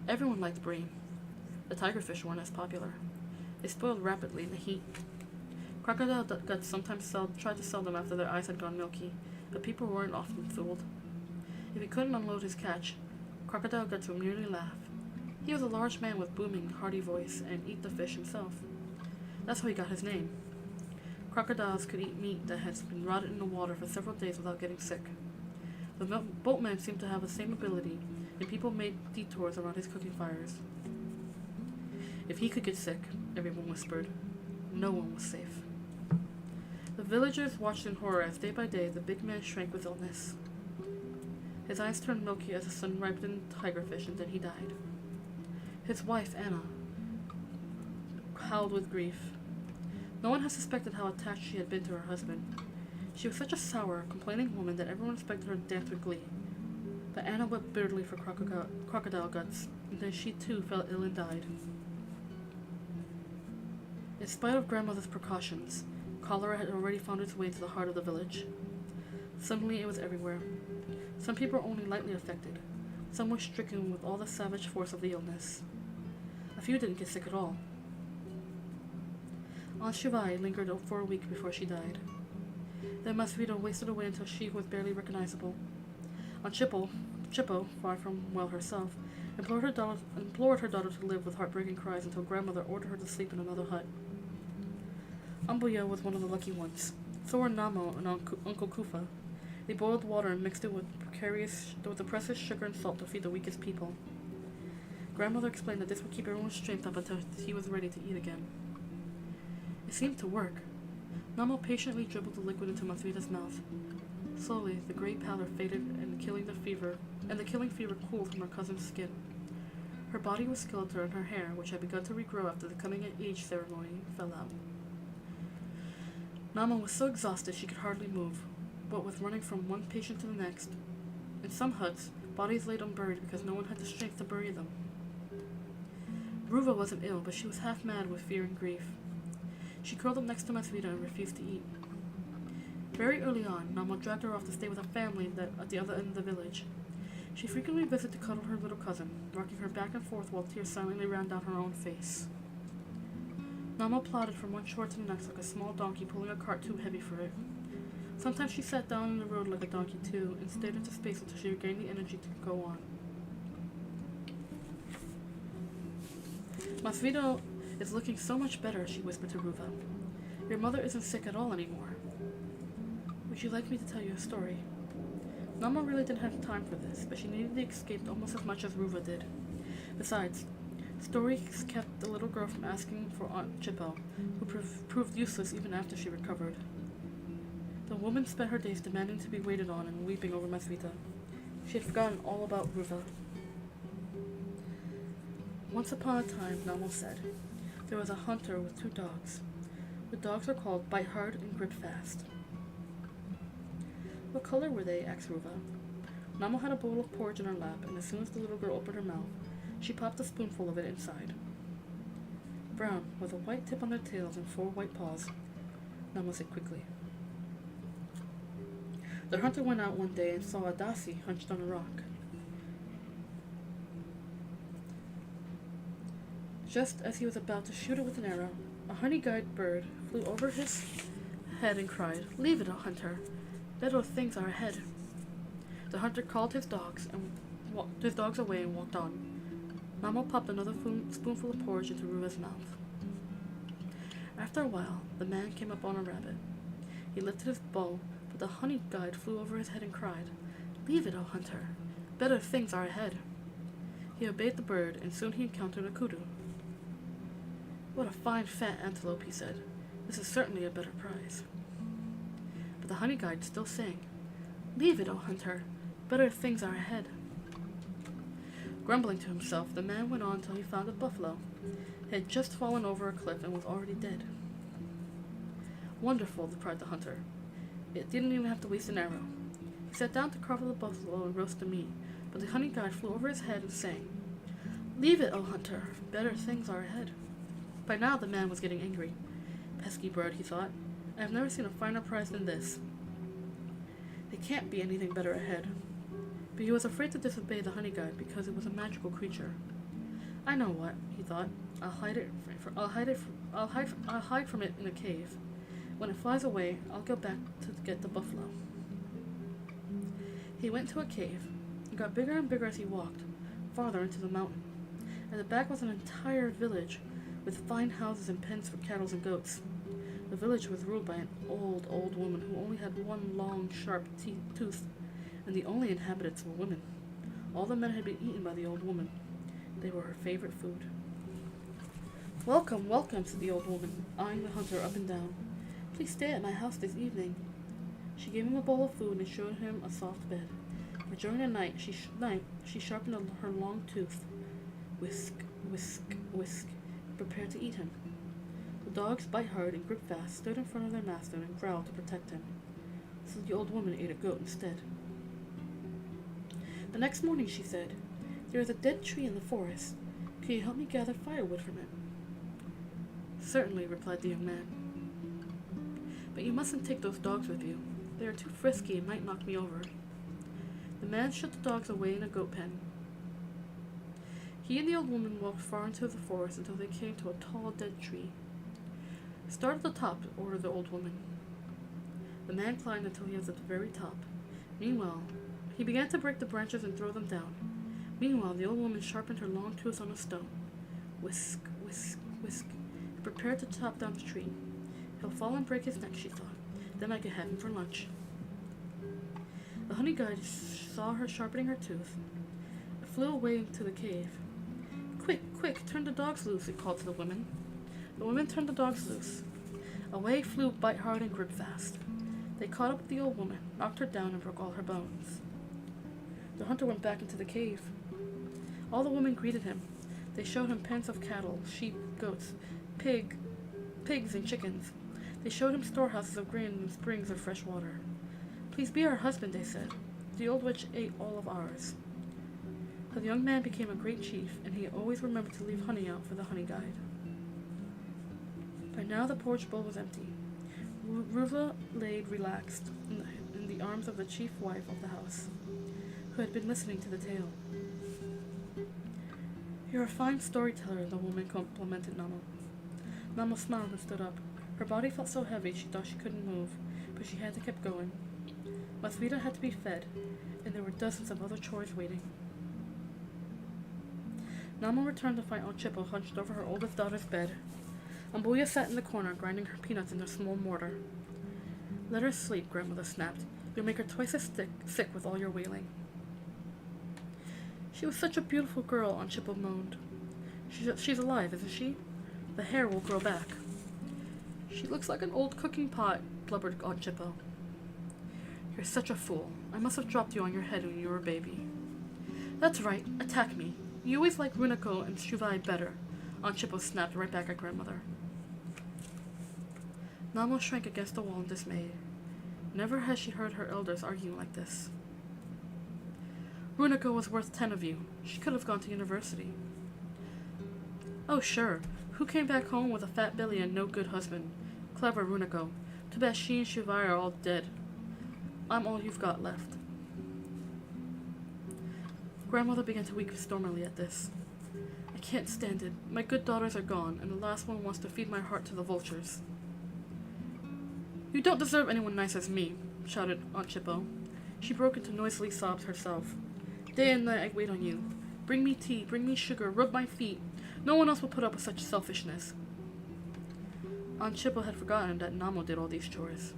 Everyone liked bream. The tigerfish weren't as popular. They spoiled rapidly in the heat. Crocodile Guts sometimes tried to sell them after their eyes had gone milky, but people weren't often fooled. If he couldn't unload his catch, Crocodile Guts would merely laugh. He was a large man with booming, hearty voice and eat the fish himself. That's how he got his name. Crocodiles could eat meat that had been rotted in the water for several days without getting sick. The boatman seemed to have the same ability, and people made detours around his cooking fires. If he could get sick, everyone whispered, no one was safe. The villagers watched in horror as day by day the big man shrank with illness. His eyes turned milky as the sun ripened tigerfish, and then he died. His wife, Anna, howled with grief. No one had suspected how attached she had been to her husband. She was such a sour, complaining woman that everyone expected her to dance with glee. But Anna wept bitterly for Crocodile Guts, and then she too fell ill and died. In spite of grandmother's precautions, cholera had already found its way to the heart of the village. Suddenly it was everywhere. Some people were only lightly affected. Some were stricken with all the savage force of the illness. A few didn't get sick at all. Aunt Shivai lingered for a week before she died. Then Masvita wasted away until she was barely recognizable. Aunt Chippo, far from well herself, implored her daughter to live with heartbreaking cries until grandmother ordered her to sleep in another hut. Ambuya was one of the lucky ones. So were Namo and Uncle Kufa. They boiled water and mixed it with the precious sugar and salt to feed the weakest people. Grandmother explained that this would keep everyone's strength up until he was ready to eat again. It seemed to work. Namo patiently dribbled the liquid into Masvita's mouth. Slowly, the gray pallor faded and the killing fever cooled from her cousin's skin. Her body was skeletal and her hair, which had begun to regrow after the coming-of-age ceremony, fell out. Namo was so exhausted she could hardly move, what with running from one patient to the next. In some huts, bodies laid unburied because no one had the strength to bury them. Ruva wasn't ill, but she was half mad with fear and grief. She curled up next to Masvita and refused to eat. Very early on, Namo dragged her off to stay with a family at the other end of the village. She frequently visited to cuddle her little cousin, rocking her back and forth while tears silently ran down her own face. Namo plodded from one shore to the next like a small donkey pulling a cart too heavy for it. Sometimes she sat down in the road like a donkey too, and stared into space until she regained the energy to go on. Masvita is looking so much better, she whispered to Ruva. Your mother isn't sick at all anymore. Would you like me to tell you a story? Namo really didn't have time for this, but she needed the escape almost as much as Ruva did. Besides, stories kept the little girl from asking for Aunt Chippo, who proved useless even after she recovered. The woman spent her days demanding to be waited on and weeping over Masvita. She had forgotten all about Ruva. Once upon a time, Namo said, there was a hunter with 2 dogs. The dogs were called Bite Hard and Grip Fast. What color were they? Asked Ruva. Namo had a bowl of porridge in her lap, and as soon as the little girl opened her mouth, she popped a spoonful of it inside. Brown, with a white tip on their tails and 4 white paws, Namo said quickly. The hunter went out one day and saw a dasi hunched on a rock. Just as he was about to shoot it with an arrow, a honey-guide bird flew over his head and cried, "Leave it, O hunter! Better things are ahead." The hunter called his dogs away and walked on. Namo popped another spoonful of porridge into Ruva's mouth. After a while, the man came up on a rabbit. He lifted his bow, but the honey-guide flew over his head and cried, "Leave it, O hunter! Better things are ahead." He obeyed the bird, and soon he encountered a kudu. "What a fine fat antelope," he said. "This is certainly a better prize." But the honey guide still sang, "Leave it, O hunter! Better things are ahead." Grumbling to himself, the man went on till he found a buffalo. It had just fallen over a cliff and was already dead. "Wonderful," cried the hunter. It didn't even have to waste an arrow. He sat down to carve the buffalo and roast the meat, but the honey guide flew over his head and sang, "Leave it, O hunter! Better things are ahead." By now the man was getting angry. "Pesky bird," he thought. "I have never seen a finer prize than this. There can't be anything better ahead." But he was afraid to disobey the honey guide because it was a magical creature. "I know what," he thought. I'll hide from it in a cave. When it flies away, I'll go back to get the buffalo." He went to a cave. It got bigger and bigger as he walked, farther into the mountain. At the back was an entire village, with fine houses and pens for cattle and goats. The village was ruled by an old woman who only had one long, sharp tooth, and the only inhabitants were women. All the men had been eaten by the old woman. They were her favorite food. "Welcome, welcome," said the old woman, eyeing the hunter up and down. "Please stay at my house this evening." She gave him a bowl of food and showed him a soft bed. But during the night, she sharpened her long tooth. Whisk, whisk, whisk, prepared to eat him. The dogs, Bite Hard and Grip Fast, stood in front of their master and growled to protect him. So the old woman ate a goat instead. The next morning she said, "There is a dead tree in the forest. Can you help me gather firewood from it?" "Certainly," replied the young man. "But you mustn't take those dogs with you. They are too frisky and might knock me over." The man shut the dogs away in a goat pen. He and the old woman walked far into the forest until they came to a tall dead tree. "Start at the top," ordered the old woman. The man climbed until he was at the very top. Meanwhile, he began to break the branches and throw them down. Meanwhile, the old woman sharpened her long tools on a stone. Whisk, whisk, whisk, and prepared to chop down the tree. He'll fall and break his neck, she thought. Then I could have him for lunch. The honey guide saw her sharpening her tooth. It flew away to the cave. Quick, quick, turn the dogs loose, it called to the women. The women turned the dogs loose. Away flew Bite Hard and Grip Fast. They caught up with the old woman, knocked her down, and broke all her bones. The hunter went back into the cave. All the women greeted him. They showed him pens of cattle, sheep, goats, pigs, and chickens. They showed him storehouses of grain and springs of fresh water. Please be our husband, they said. The old witch ate all of ours. So the young man became a great chief, and he always remembered to leave honey out for the honey guide. By now the porridge bowl was empty. Ruva laid relaxed in the arms of the chief wife of the house, who had been listening to the tale. You're a fine storyteller, the woman complimented Namo. Namo smiled and stood up. Her body felt so heavy she thought she couldn't move, but she had to keep going. Masvita had to be fed, and there were dozens of other chores waiting. Namo returned to find Aunt Chippo hunched over her oldest daughter's bed. Ambuya sat in the corner, grinding her peanuts in a small mortar. Let her sleep, grandmother snapped. You'll make her twice as sick with all your wailing. She was such a beautiful girl, Aunt Chippo moaned. She's alive, isn't she? The hair will grow back. She looks like an old cooking pot, blubbered Aunt Chippo. You're such a fool. I must have dropped you on your head when you were a baby. That's right. Attack me. You always liked Runako and Shuvai better. Aunt Chippo snapped right back at grandmother. Namo shrank against the wall in dismay. Never had she heard her elders arguing like this. Runako was worth 10 of you. She could have gone to university. Oh, sure. Who came back home with a fat belly and no good husband? Clever Runako. Too bad she and Shuvai are all dead. I'm all you've got left. Grandmother began to weep stormily at this. I can't stand it. My good daughters are gone, and the last one wants to feed my heart to the vultures. You don't deserve anyone nice as me, shouted Aunt Chippo. She broke into noisily sobs herself. Day and night I wait on you. Bring me tea, bring me sugar, rub my feet. No one else will put up with such selfishness. Aunt Chippo had forgotten that Namo did all these chores.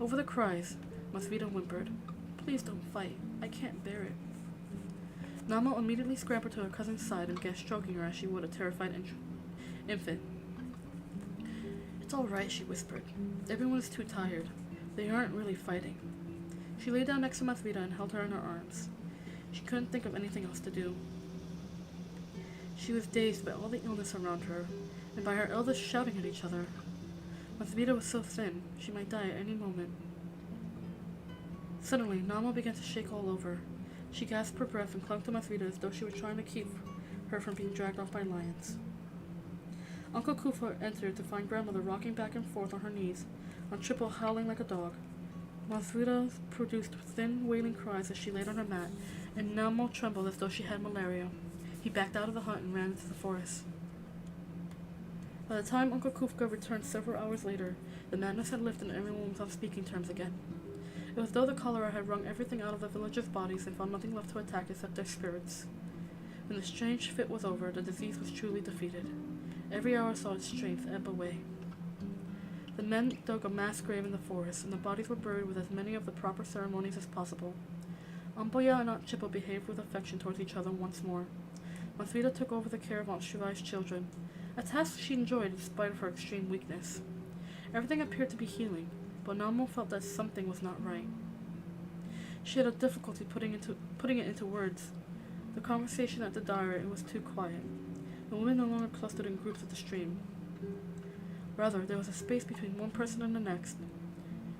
Over the cries, Masvita whimpered, Please don't fight. I can't bear it. Namo immediately scrambled to her cousin's side and began stroking her as she would a terrified infant. It's all right, she whispered. Everyone is too tired. They aren't really fighting. She lay down next to Masvita and held her in her arms. She couldn't think of anything else to do. She was dazed by all the illness around her, and by her elders shouting at each other. Masvita was so thin, she might die at any moment. Suddenly, Namo began to shake all over. She gasped for breath and clung to Masvita as though she were trying to keep her from being dragged off by lions. Uncle Kufa entered to find grandmother rocking back and forth on her knees, Aunt Chippo howling like a dog. Masvita produced thin, wailing cries as she laid on her mat, and Namo trembled as though she had malaria. He backed out of the hut and ran into the forest. By the time Uncle Kufka returned several hours later, the madness had lifted and everyone was on speaking terms again. It was as though the cholera had wrung everything out of the villagers' bodies and found nothing left to attack except their spirits. When the strange fit was over, the disease was truly defeated. Every hour saw its strength ebb away. The men dug a mass grave in the forest, and the bodies were buried with as many of the proper ceremonies as possible. Amboya and Aunt Chippo behaved with affection towards each other once more. Masvita took over the care of Aunt Shuvai's children, a task she enjoyed in spite of her extreme weakness. Everything appeared to be healing, but Namo felt that something was not right. She had a difficulty putting it into words. The conversation at the dairy was too quiet. The women no longer clustered in groups at the stream. Rather, there was a space between one person and the next.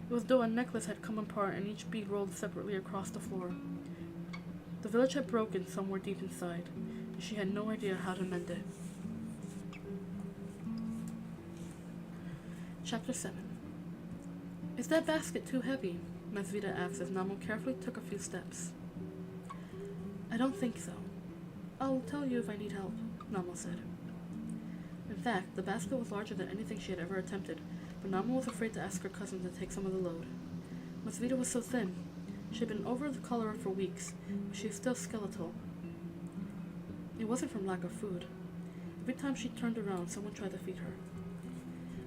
It was as though a necklace had come apart and each bead rolled separately across the floor. The village had broken somewhere deep inside, and she had no idea how to mend it. Chapter 7. Is that basket too heavy? Masvita asked as Namo carefully took a few steps. I don't think so. I'll tell you if I need help, Namo said. In fact, the basket was larger than anything she had ever attempted, but Namo was afraid to ask her cousin to take some of the load. Masvita was so thin. She had been over the cholera for weeks, but she was still skeletal. It wasn't from lack of food. Every time she turned around, someone tried to feed her.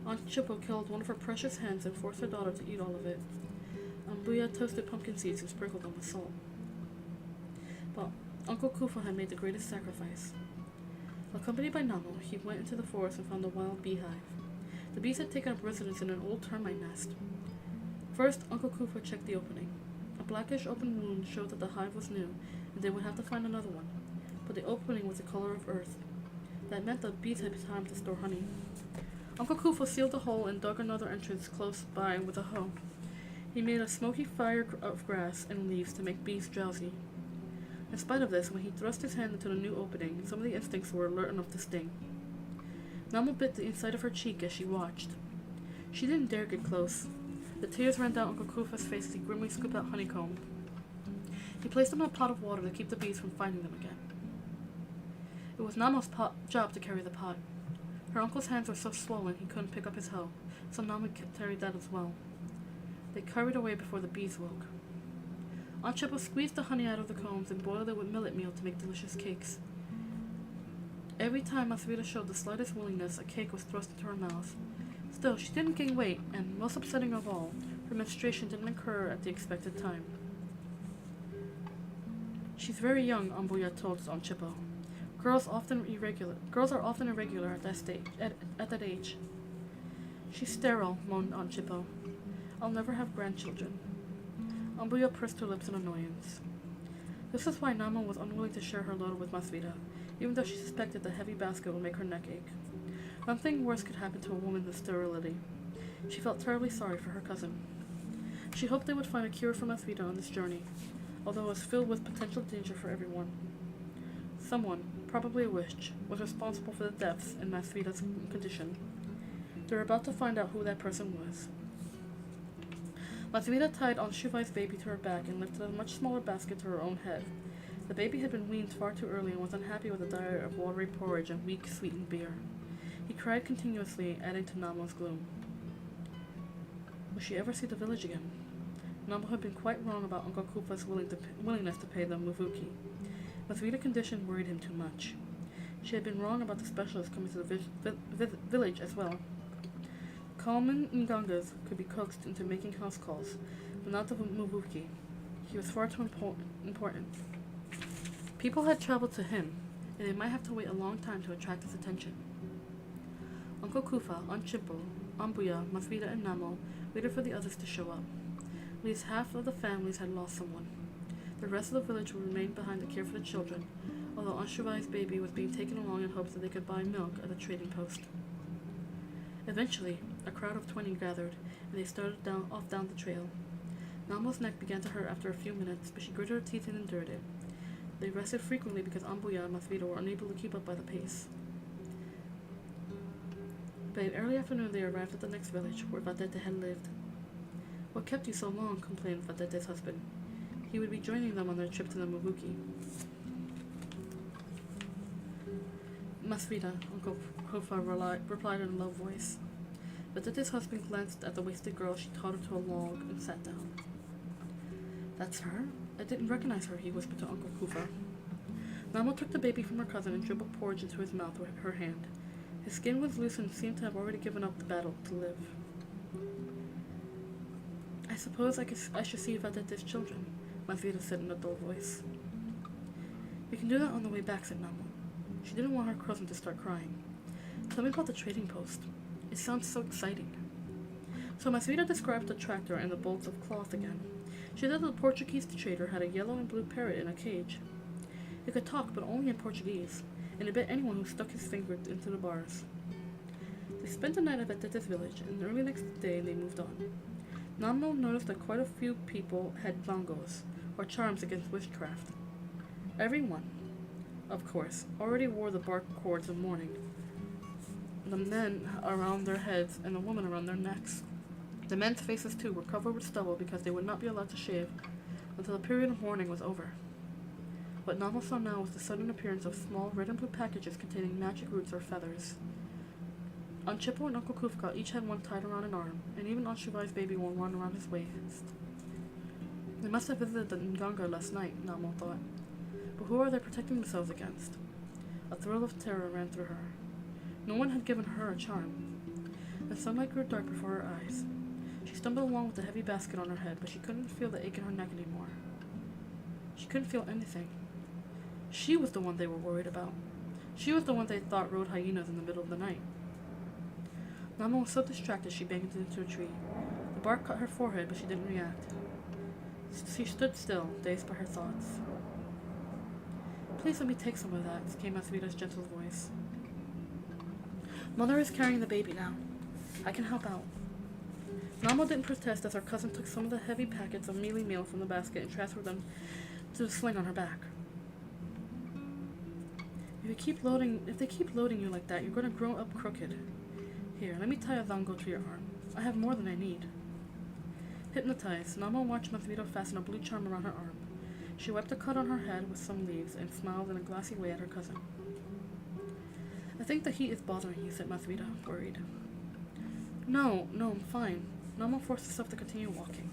Aunt Chippo killed one of her precious hens and forced her daughter to eat all of it. Ambuya toasted pumpkin seeds and sprinkled them with salt. But Uncle Kufa had made the greatest sacrifice. Accompanied by Namo, he went into the forest and found a wild beehive. The bees had taken up residence in an old termite nest. First, Uncle Kufa checked the opening. A blackish open wound showed that the hive was new, and they would have to find another one. But the opening was the color of earth. That meant the bees had time to store honey. Uncle Kufa sealed the hole and dug another entrance close by with a hoe. He made a smoky fire of grass and leaves to make bees drowsy. In spite of this, when he thrust his hand into the new opening, some of the instincts were alert enough to sting. Namo bit the inside of her cheek as she watched. She didn't dare get close. The tears ran down Uncle Kufa's face as he grimly scooped out honeycomb. He placed them in a pot of water to keep the bees from finding them again. It was Namo's job to carry the pot. Her uncle's hands were so swollen he couldn't pick up his hoe, so Namo carried that as well. They hurried away before the bees woke. Aunt Chippo squeezed the honey out of the combs and boiled it with millet meal to make delicious cakes. Every time Masvita showed the slightest willingness, a cake was thrust into her mouth. Still, she didn't gain weight, and, most upsetting of all, her menstruation didn't occur at the expected time. She's very young, Ambuya told Aunt Chippo. Girls are often irregular at that age. She's sterile, moaned Aunt Chippo. I'll never have grandchildren. Ambuya pursed her lips in annoyance. This is why Nama was unwilling to share her load with Masvita, even though she suspected the heavy basket would make her neck ache. Nothing worse could happen to a woman with sterility. She felt terribly sorry for her cousin. She hoped they would find a cure for Masvita on this journey, although it was filled with potential danger for everyone. Someone, probably a witch, was responsible for the deaths in Masvita's condition. They were about to find out who that person was. Masvita tied Aunt Shuvai's baby to her back and lifted a much smaller basket to her own head. The baby had been weaned far too early and was unhappy with a diet of watery porridge and weak, sweetened beer. He cried continuously, adding to Namo's gloom. Will she ever see the village again? Namo had been quite wrong about Uncle Kufa's willingness to pay the muvuki. Masvita's condition worried him too much. She had been wrong about the specialist coming to the village as well. Kalman Ngangas could be coaxed into making house calls, but not the muvuki. He was far too important. People had traveled to him, and they might have to wait a long time to attract his attention. Uncle Kufa, Aunt Chippo, Ambuya, Masvita, and Namo waited for the others to show up. At least half of the families had lost someone. The rest of the village would remain behind to care for the children, although Aunt Shuvai's baby was being taken along in hopes that they could buy milk at the trading post. Eventually, a crowd of 20 gathered, and they started off down the trail. Namo's neck began to hurt after a few minutes, but she gritted her teeth and endured it. They rested frequently because Ambuya and Masvita were unable to keep up by the pace. By early afternoon, they arrived at the next village, where Vadete had lived. What kept you so long? Complained Vadete's husband. He would be joining them on their trip to the Muvuki. Masvita, Uncle Kufa replied in a low voice. Vadete's husband glanced at the wasted girl. She tottered to a log and sat down. That's her? I didn't recognize her, he whispered to Uncle Kufa. Namo took the baby from her cousin and dribbled porridge into his mouth with her hand. His skin was loose and seemed to have already given up the battle to live. I suppose I should see Vadete's children, Masvita said in a dull voice. We can do that on the way back, said Namo. She didn't want her cousin to start crying. Tell me about the trading post. It sounds so exciting. So Masvita described the tractor and the bolts of cloth again. She said that the Portuguese trader had a yellow and blue parrot in a cage. It could talk, but only in Portuguese, and it bit anyone who stuck his finger into the bars. They spent the night at Vadete's village, and the early next day they moved on. Namo noticed that quite a few people had vangos, or charms against witchcraft. Everyone, of course, already wore the bark cords of mourning, the men around their heads and the women around their necks. The men's faces, too, were covered with stubble because they would not be allowed to shave until the period of mourning was over. What Namo saw now was the sudden appearance of small red and blue packages containing magic roots or feathers. Aunt Chippo and Uncle Kufka each had one tied around an arm, and even Aunt Shuvai's baby wore one around his waist. They must have visited the Nganga last night, Namo thought. But who are they protecting themselves against? A thrill of terror ran through her. No one had given her a charm. The sunlight grew dark before her eyes. She stumbled along with the heavy basket on her head, but she couldn't feel the ache in her neck anymore. She couldn't feel anything. She was the one they were worried about. She was the one they thought rode hyenas in the middle of the night. Nama was so distracted she banged into a tree. The bark cut her forehead, but she didn't react. She stood still, dazed by her thoughts. Please let me take some of that, came Masvida's gentle voice. Mother is carrying the baby now. I can help out. Namo didn't protest as her cousin took some of the heavy packets of mealy meal from the basket and transferred them to the sling on her back. If they keep loading you like that, you're going to grow up crooked. Here, let me tie a zango to your arm. I have more than I need. Hypnotized, Namo watched Masvida fasten a blue charm around her arm. She wiped a cut on her head with some leaves and smiled in a glassy way at her cousin. I think the heat is bothering you, said Masvida, worried. No, I'm fine. Namo forced herself to continue walking.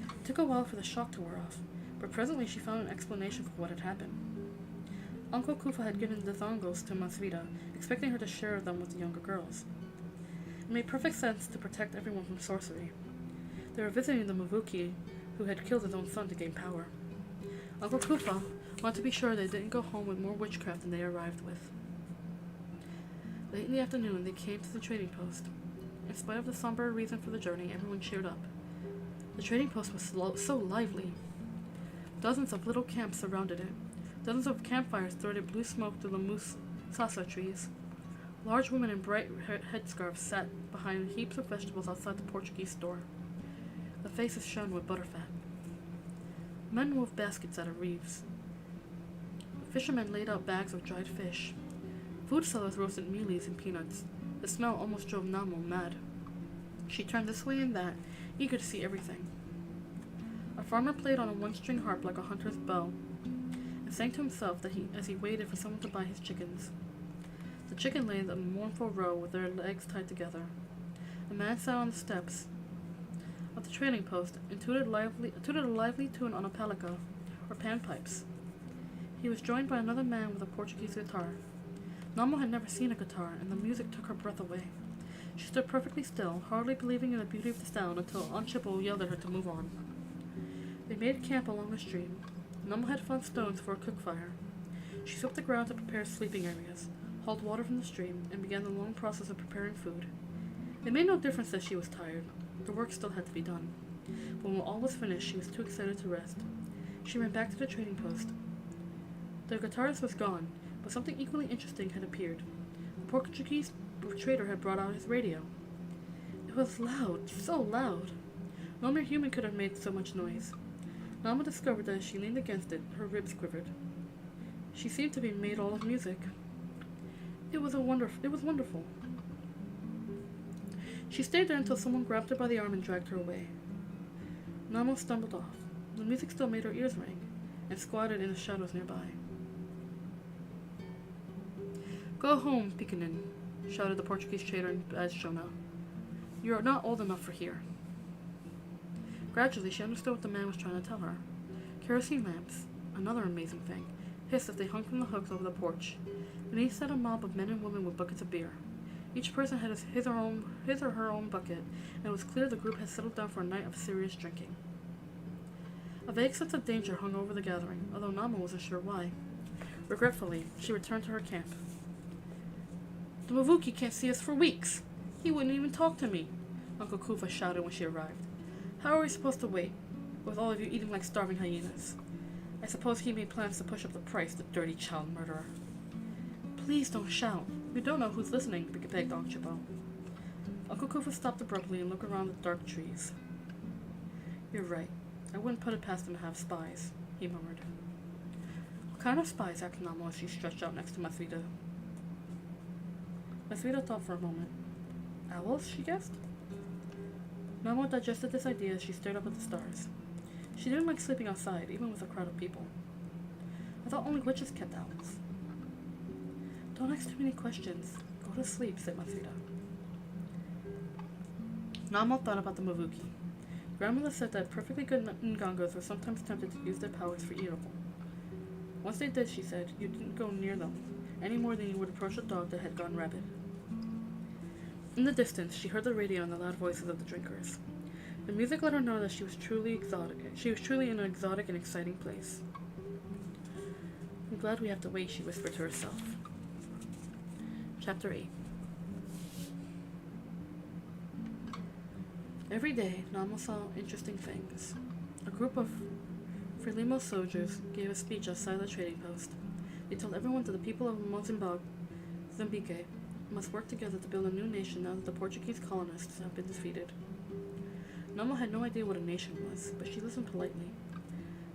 It took a while for the shock to wear off, but presently she found an explanation for what had happened. Uncle Kufa had given the zangos to Masvida, expecting her to share them with the younger girls. It made perfect sense to protect everyone from sorcery. They were visiting the Mavuki, who had killed his own son to gain power. Uncle Kufa wanted to be sure they didn't go home with more witchcraft than they arrived with. Late in the afternoon, they came to the trading post. In spite of the somber reason for the journey, everyone cheered up. The trading post was so lively. Dozens of little camps surrounded it. Dozens of campfires threaded blue smoke through the moose sasa trees. Large women in bright headscarves sat behind heaps of vegetables outside the Portuguese store. The faces shone with butterfat. Men wove baskets out of reeds. Fishermen laid out bags of dried fish. Food sellers roasted mealies and peanuts. The smell almost drove Namo mad. She turned this way and that, eager to see everything. A farmer played on a one-string harp like a hunter's bow, and sang to himself as he waited for someone to buy his chickens. The chicken lay in a mournful row with their legs tied together. A man sat on the steps of the trading post and tooted a lively tune on a palika, or panpipes. He was joined by another man with a Portuguese guitar. Namo had never seen a guitar, and the music took her breath away. She stood perfectly still, hardly believing in the beauty of the sound until Anshipo yelled at her to move on. They made camp along a stream. Namo had found stones for a cook fire. She swept the ground to prepare sleeping areas, hauled water from the stream, and began the long process of preparing food. It made no difference that she was tired. The work still had to be done. But when all was finished, she was too excited to rest. She ran back to the trading post. The guitarist was gone, but something equally interesting had appeared. The Portuguese trader had brought out his radio. It was loud, so loud. No mere human could have made so much noise. Nama discovered that as she leaned against it, her ribs quivered. She seemed to be made all of music. It was wonderful. She stayed there until someone grabbed her by the arm and dragged her away. Namo stumbled off. The music still made her ears ring, and squatted in the shadows nearby. Go home, Pikanin, shouted the Portuguese trader in bad Shona. You are not old enough for here. Gradually, she understood what the man was trying to tell her. Kerosene lamps, another amazing thing, hissed as they hung from the hooks over the porch. Beneath sat a mob of men and women with buckets of beer. Each person had his or her own bucket, and it was clear the group had settled down for a night of serious drinking. A vague sense of danger hung over the gathering, although Nama wasn't sure why. Regretfully, she returned to her camp. The Mavuki can't see us for weeks. He wouldn't even talk to me, Uncle Kufa shouted when she arrived. How are we supposed to wait, with all of you eating like starving hyenas? I suppose he made plans to push up the price, the dirty child murderer. Please don't shout. You don't know who's listening, begged Anshipo. Uncle Kufa stopped abruptly and looked around the dark trees. You're right. I wouldn't put it past them to have spies, he murmured. What kind of spies? Asked Namo as she stretched out next to Masvida. Masvida thought for a moment. Owls? She guessed. Namo digested this idea as she stared up at the stars. She didn't like sleeping outside, even with a crowd of people. I thought only witches kept owls. Don't ask too many questions. Go to sleep, said Masvida. Namo thought about the Mavuki. Grandmother said that perfectly good Ngangos were sometimes tempted to use their powers for evil. Once they did, she said, you didn't go near them, any more than you would approach a dog that had gone rabid. In the distance, she heard the radio and the loud voices of the drinkers. The music let her know that she was truly exotic. She was truly in an exotic and exciting place. I'm glad we have to wait, she whispered to herself. Chapter 8. Every day, Namo saw interesting things. A group of Frelimo soldiers gave a speech outside the trading post. They told everyone that the people of Mozambique must work together to build a new nation now that the Portuguese colonists have been defeated. Namo had no idea what a nation was, but she listened politely.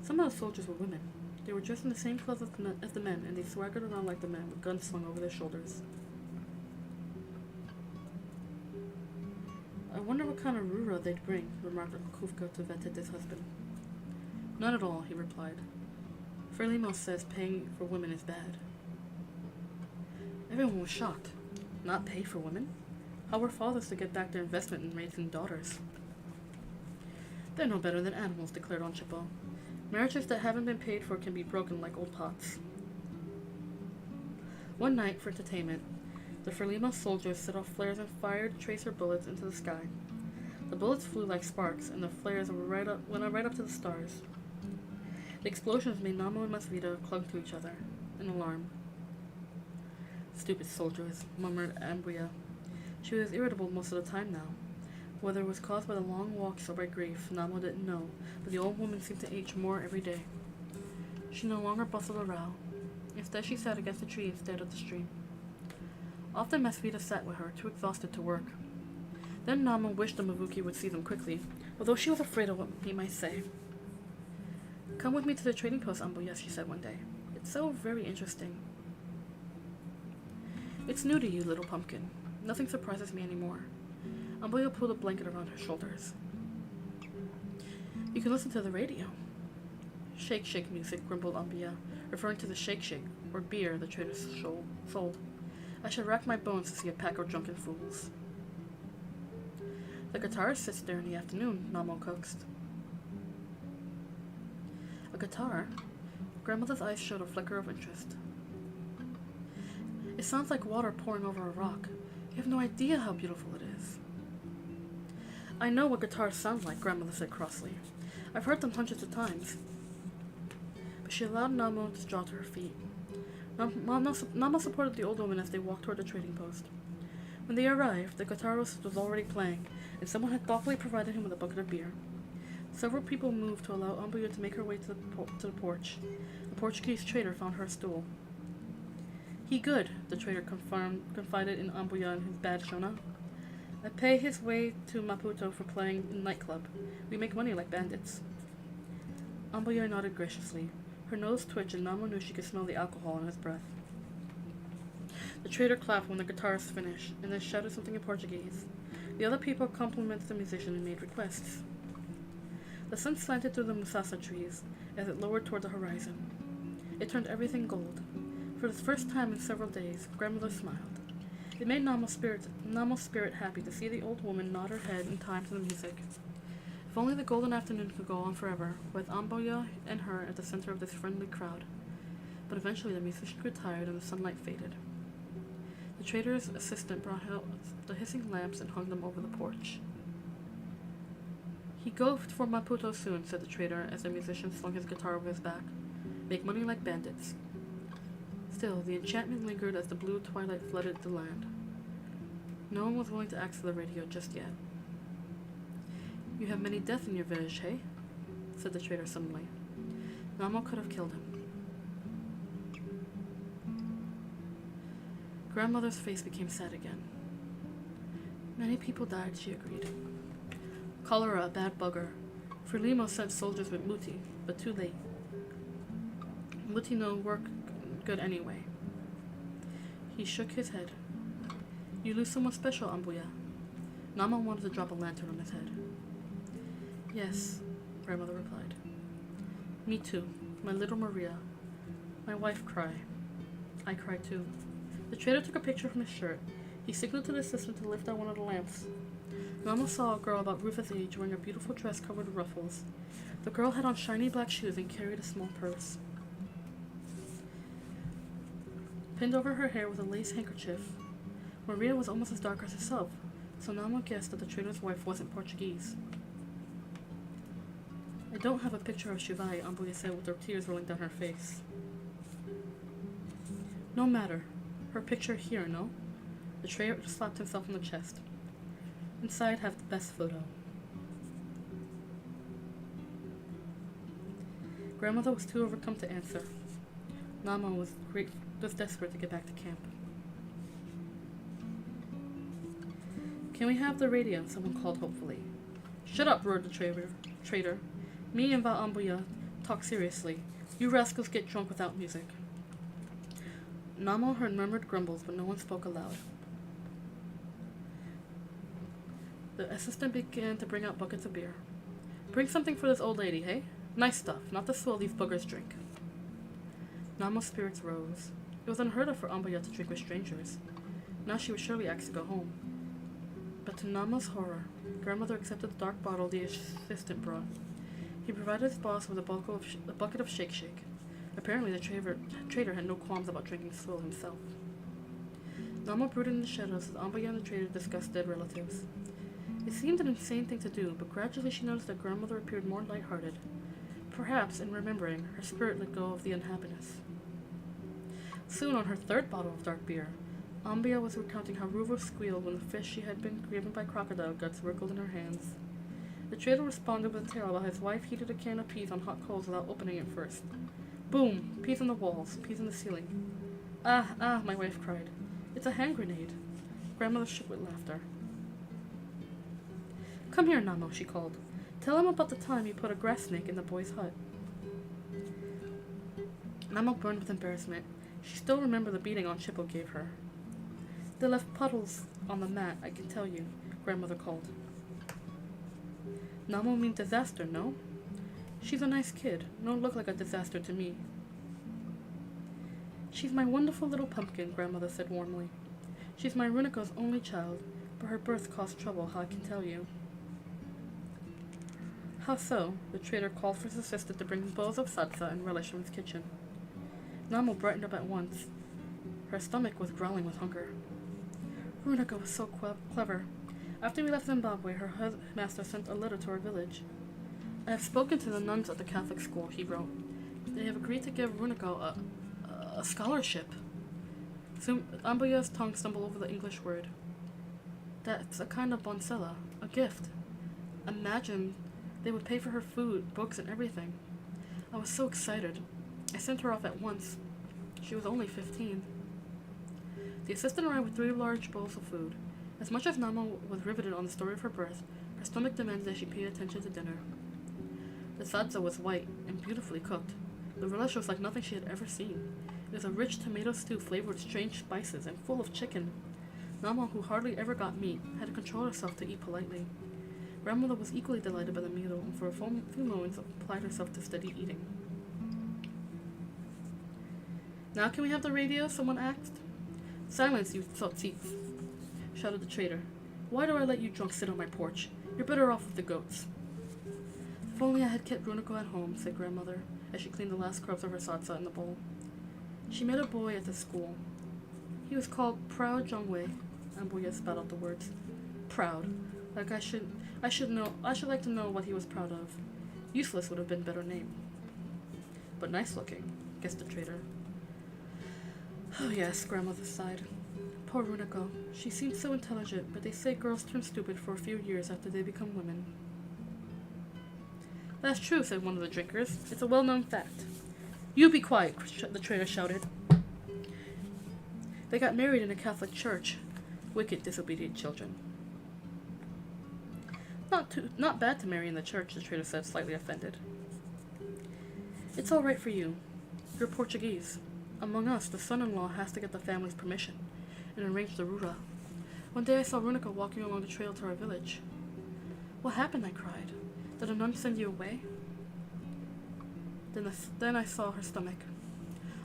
Some of the soldiers were women. They were dressed in the same clothes as the men, and they swaggered around like the men with guns slung over their shoulders. I wonder what kind of rura they'd bring, remarked Uncle Kufka to Veted's husband. Not at all, he replied. Frelimo says paying for women is bad. Everyone was shocked. Not pay for women? How were fathers to get back their investment in raising daughters? They're no better than animals, declared Onchipo. Marriages that haven't been paid for can be broken like old pots. One night, for entertainment, the Frelimo soldiers set off flares and fired tracer bullets into the sky. The bullets flew like sparks, and the flares went right up to the stars. The explosions made Namo and Masvida clung to each other, in alarm. Stupid soldiers, murmured Ambuya. She was irritable most of the time now. Whether it was caused by the long walks or by grief, Namo didn't know, but the old woman seemed to age more every day. She no longer bustled around. Instead, she sat against a tree and stared at the stream. Often Masvida sat with her, too exhausted to work. Then Namo wished the Mavuki would see them quickly, although she was afraid of what he might say. Come with me to the trading post, Ambuya, she said one day. It's so very interesting. It's new to you, little pumpkin. Nothing surprises me anymore. Ambuya pulled a blanket around her shoulders. You can listen to the radio. Shake shake music, grumbled Ambuya, referring to the shake shake, or beer the trader sold. I should rack my bones to see a pack of drunken fools. The guitarist sits there in the afternoon, Namo coaxed. A guitar? Grandmother's eyes showed a flicker of interest. It sounds like water pouring over a rock. You have no idea how beautiful it is. I know what guitars sound like, Grandmother said crossly. I've heard them hundreds of times. But she allowed Namo to draw to her feet. Namo supported the old woman as they walked toward the trading post. When they arrived, the guitarist was already playing, and someone had thoughtfully provided him with a bucket of beer. Several people moved to allow Ambuya to make her way to the porch. The Portuguese trader found her a stool. He good, the trader confided in Ambuya and his bad Shona. I pay his way to Maputo for playing in nightclub. We make money like bandits. Ambuya nodded graciously. Her nose twitched and Namo knew she could smell the alcohol in his breath. The trader clapped when the guitarist finished, and then shouted something in Portuguese. The other people complimented the musician and made requests. The sun slanted through the musasa trees as it lowered toward the horizon. It turned everything gold. For the first time in several days, Grandmother smiled. It made Namo's spirit happy to see the old woman nod her head in time to the music. If only the golden afternoon could go on forever, with Ambuya and her at the center of this friendly crowd. But eventually the musician grew tired and the sunlight faded. The trader's assistant brought out the hissing lamps and hung them over the porch. He go for Maputo soon, said the trader as the musician slung his guitar over his back. Make money like bandits. Still, the enchantment lingered as the blue twilight flooded the land. No one was willing to ask for the radio just yet. You have many deaths in your village, hey? Said the trader suddenly. Namo could have killed him. Grandmother's face became sad again. Many people died, she agreed. Cholera, a bad bugger. Frelimo sent soldiers with Muti, but too late. Muti no work good anyway. He shook his head. You lose someone special, Ambuya. Namo wanted to drop a lantern on his head. Yes, Grandmother replied. Me too, my little Maria. My wife cry. I cry too. The trader took a picture from his shirt. He signaled to the assistant to lift out one of the lamps. Mama saw a girl about Rufus' age wearing a beautiful dress covered with ruffles. The girl had on shiny black shoes and carried a small purse. Pinned over her hair was a lace handkerchief. Maria was almost as dark as herself, so Nama guessed that the trader's wife wasn't Portuguese. I don't have a picture of Shivai, Ambuya said with her tears rolling down her face. No matter. Her picture here, no? The trader slapped himself on the chest. Inside have the best photo. Grandmother was too overcome to answer. Nama was desperate to get back to camp. Can we have the radio? Someone called hopefully. Shut up, roared the trader. Me and Ambuya talk seriously. You rascals get drunk without music. Nama heard murmured grumbles, but no one spoke aloud. The assistant began to bring out buckets of beer. Bring something for this old lady, hey? Nice stuff, not the swill these boogers drink. Nama's spirits rose. It was unheard of for Ambuya to drink with strangers. Now she would surely ask to go home. But to Nama's horror, grandmother accepted the dark bottle the assistant brought. He provided his boss with a bucket of shake. Apparently the trader had no qualms about drinking swill himself. Nama brooded in the shadows as Ambuya and the trader discussed dead relatives. It seemed an insane thing to do, but gradually she noticed that grandmother appeared more light-hearted. Perhaps, in remembering, her spirit let go of the unhappiness. Soon, on her third bottle of dark beer, Ambuya was recounting how Ruvo squealed when the fish she had been given by crocodile guts wriggled in her hands. The trader responded with a tale about his wife heated a can of peas on hot coals without opening it first. Boom! Peas on the walls, peas on the ceiling. Ah, my wife cried. It's a hand grenade. Grandmother shook with laughter. Come here, Namo, she called. Tell him about the time you put a grass snake in the boy's hut. Namo burned with embarrassment. She still remembered the beating Aunt Chippo gave her. They left puddles on the mat, I can tell you, grandmother called. Namo means disaster, no? She's a nice kid. No look like a disaster to me. She's my wonderful little pumpkin, grandmother said warmly. She's my Runiko's only child, but her birth caused trouble, how I can tell you. How so? The trader called for his assistant to bring bowls of salsa and relish from his kitchen. Namo brightened up at once. Her stomach was growling with hunger. Runiko was so clever. After we left Zimbabwe, her master sent a letter to our village. I have spoken to the nuns at the Catholic school, he wrote. They have agreed to give Runiko a scholarship. Soon, Ambuya's tongue stumbled over the English word. That's a kind of bonsella, a gift. Imagine they would pay for her food, books, and everything. I was so excited. I sent her off at once. She was only 15. The assistant arrived with 3 large bowls of food. As much as Nama was riveted on the story of her birth, her stomach demanded that she pay attention to dinner. The salsa was white and beautifully cooked. The relish was like nothing she had ever seen. It was a rich tomato stew flavored with strange spices and full of chicken. Nama, who hardly ever got meat, had to control herself to eat politely. Grandmother was equally delighted by the meal and for a few moments applied herself to steady eating. Now can we have the radio? Someone asked. Silence, you thief, shouted the trader. Why do I let you drunk sit on my porch? You're better off with the goats. If only I had kept Runiko at home, said grandmother, as she cleaned the last crumbs of her salsa in the bowl. She met a boy at the school. He was called Proud Jongwei. Ambuya spat out the words. Proud. Like I should like to know what he was proud of. Useless would have been a better name. But nice looking, guessed the trader. Oh yes, grandmother sighed. Poor Runiko. She seemed so intelligent, but they say girls turn stupid for a few years after they become women. That's true, said one of the drinkers. It's a well-known fact. You be quiet, the trader shouted. They got married in a Catholic church. Wicked, disobedient children. Not bad to marry in the church, the trader said, slightly offended. It's all right for you. You're Portuguese. Among us, the son-in-law has to get the family's permission and arrange the rura. One day I saw Runiko walking along the trail to our village. What happened? I cried. Did a nun send you away? Then I saw her stomach.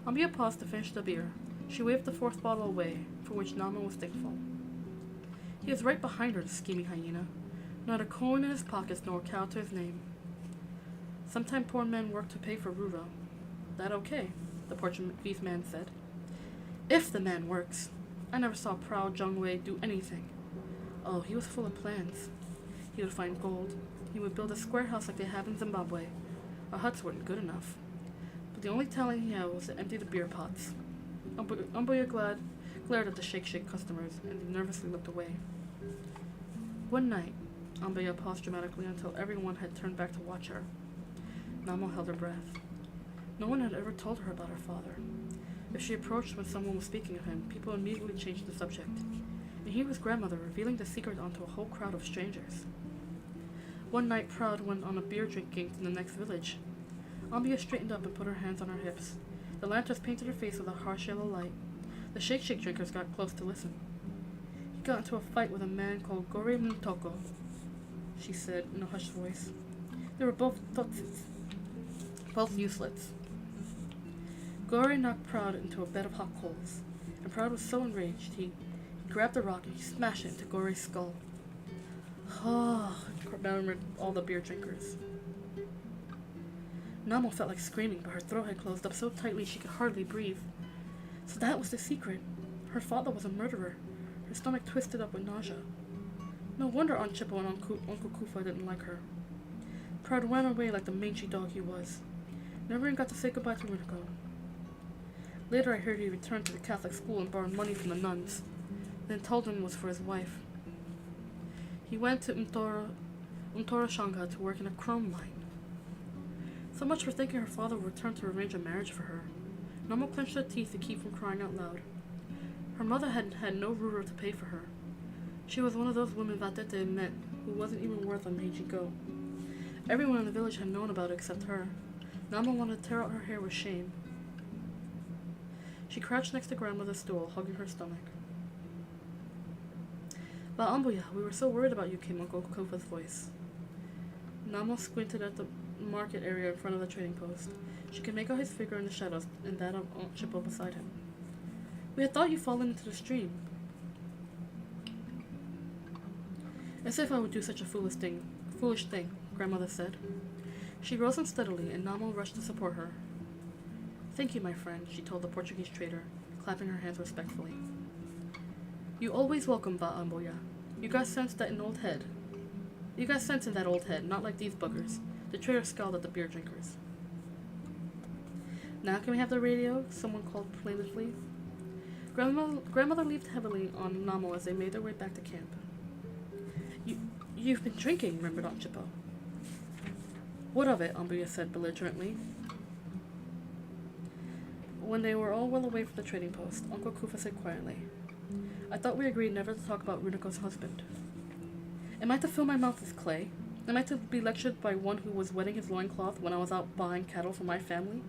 Ambuya paused to finish the beer. She waved the 4th bottle away, for which Nama was thankful. He was right behind her, the scheming hyena. Not a coin in his pockets nor a cow to his name. Sometime poor men work to pay for Ruro. That okay, the Portuguese man said. If the man works. I never saw proud Zhang Wei do anything. Oh, he was full of plans. He would find gold. He would build a square house like they have in Zimbabwe. Our huts weren't good enough. But the only talent he had was to empty the beer pots. Umboya glared at the shake customers, and they nervously looked away. One night, Umboya paused dramatically until everyone had turned back to watch her. Namo held her breath. No one had ever told her about her father. If she approached when someone was speaking of him, people immediately changed the subject. And here was grandmother revealing the secret onto a whole crowd of strangers. One night, Proud went on a beer drinking in the next village. Ambia straightened up and put her hands on her hips. The lanterns painted her face with a harsh yellow light. The shake drinkers got close to listen. He got into a fight with a man called Gore Mutoko, she said in a hushed voice. They were both tutsis, both useless. Gore knocked Proud into a bed of hot coals, and Proud was so enraged he grabbed a rock and he smashed it into Gore's skull. Oh, remembered all the beer drinkers. Namo felt like screaming, but her throat had closed up so tightly she could hardly breathe. So that was the secret. Her father was a murderer. Her stomach twisted up with nausea. No wonder Aunt Chippo and Uncle Kufa didn't like her. Proud ran away like the mangy dog he was. Never even got to say goodbye to Runako. Later I heard he returned to the Catholic school and borrowed money from the nuns, then told them it was for his wife. He went to Untora Shanga to work in a chrome mine. So much for thinking her father would return to arrange a marriage for her. Namo clenched her teeth to keep from crying out loud. Her mother had no Ruro to pay for her. She was one of those women Vatete met who wasn't even worth a Meiji Go. Everyone in the village had known about it except her. Namo wanted to tear out her hair with shame. She crouched next to grandmother's stool, hugging her stomach. Ba Ambuya, we were so worried about you, came Uncle Kofa's voice. Namo squinted at the market area in front of the trading post. She could make out his figure in the shadows and that of Aunt Chippo beside him. We had thought you'd fallen into the stream. As if I would do such a foolish thing, grandmother said. She rose unsteadily, and Namo rushed to support her. Thank you, my friend, she told the Portuguese trader, clapping her hands respectfully. You always welcome, Va Amboya. You got sense in that old head, not like these buggers. The trader scowled at the beer drinkers. Now can we have the radio? Someone called plaintively. Grandmother leaned heavily on Namo as they made their way back to camp. You've been drinking, remembered Aunt Chippo. What of it? Ambuya said belligerently. When they were all well away from the trading post, Uncle Kufa said quietly, I thought we agreed never to talk about Runako's husband. Am I to fill my mouth with clay? Am I to be lectured by one who was wetting his loincloth when I was out buying cattle for my family?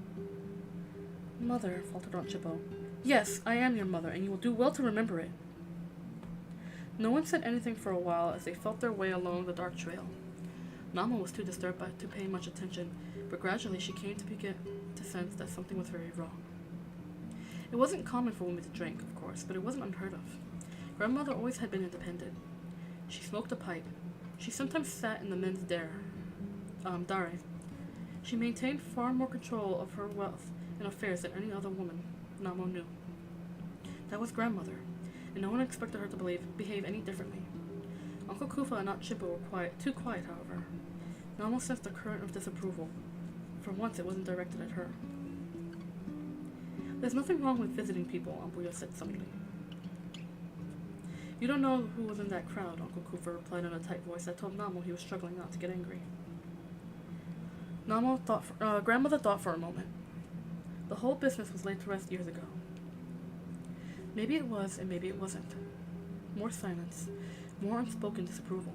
Mother, faltered Aunt Chippo. Yes, I am your mother, and you will do well to remember it. No one said anything for a while as they felt their way along the dark trail. Namo was too disturbed to pay much attention, but gradually she came to begin to sense that something was very wrong. It wasn't common for women to drink, of course, but it wasn't unheard of. Grandmother always had been independent. She smoked a pipe. She sometimes sat in the men's dare. She maintained far more control of her wealth and affairs than any other woman Namo knew. That was grandmother, and no one expected her to behave any differently. Uncle Kufa and Aunt Chippo were too quiet, however. Namo sensed a current of disapproval. For once, it wasn't directed at her. There's nothing wrong with visiting people, Ambuya said suddenly. You don't know who was in that crowd, Uncle Kufa replied in a tight voice that told Namo he was struggling not to get angry. Grandmother thought for a moment. The whole business was laid to rest years ago. Maybe it was, and maybe it wasn't. More silence, more unspoken disapproval.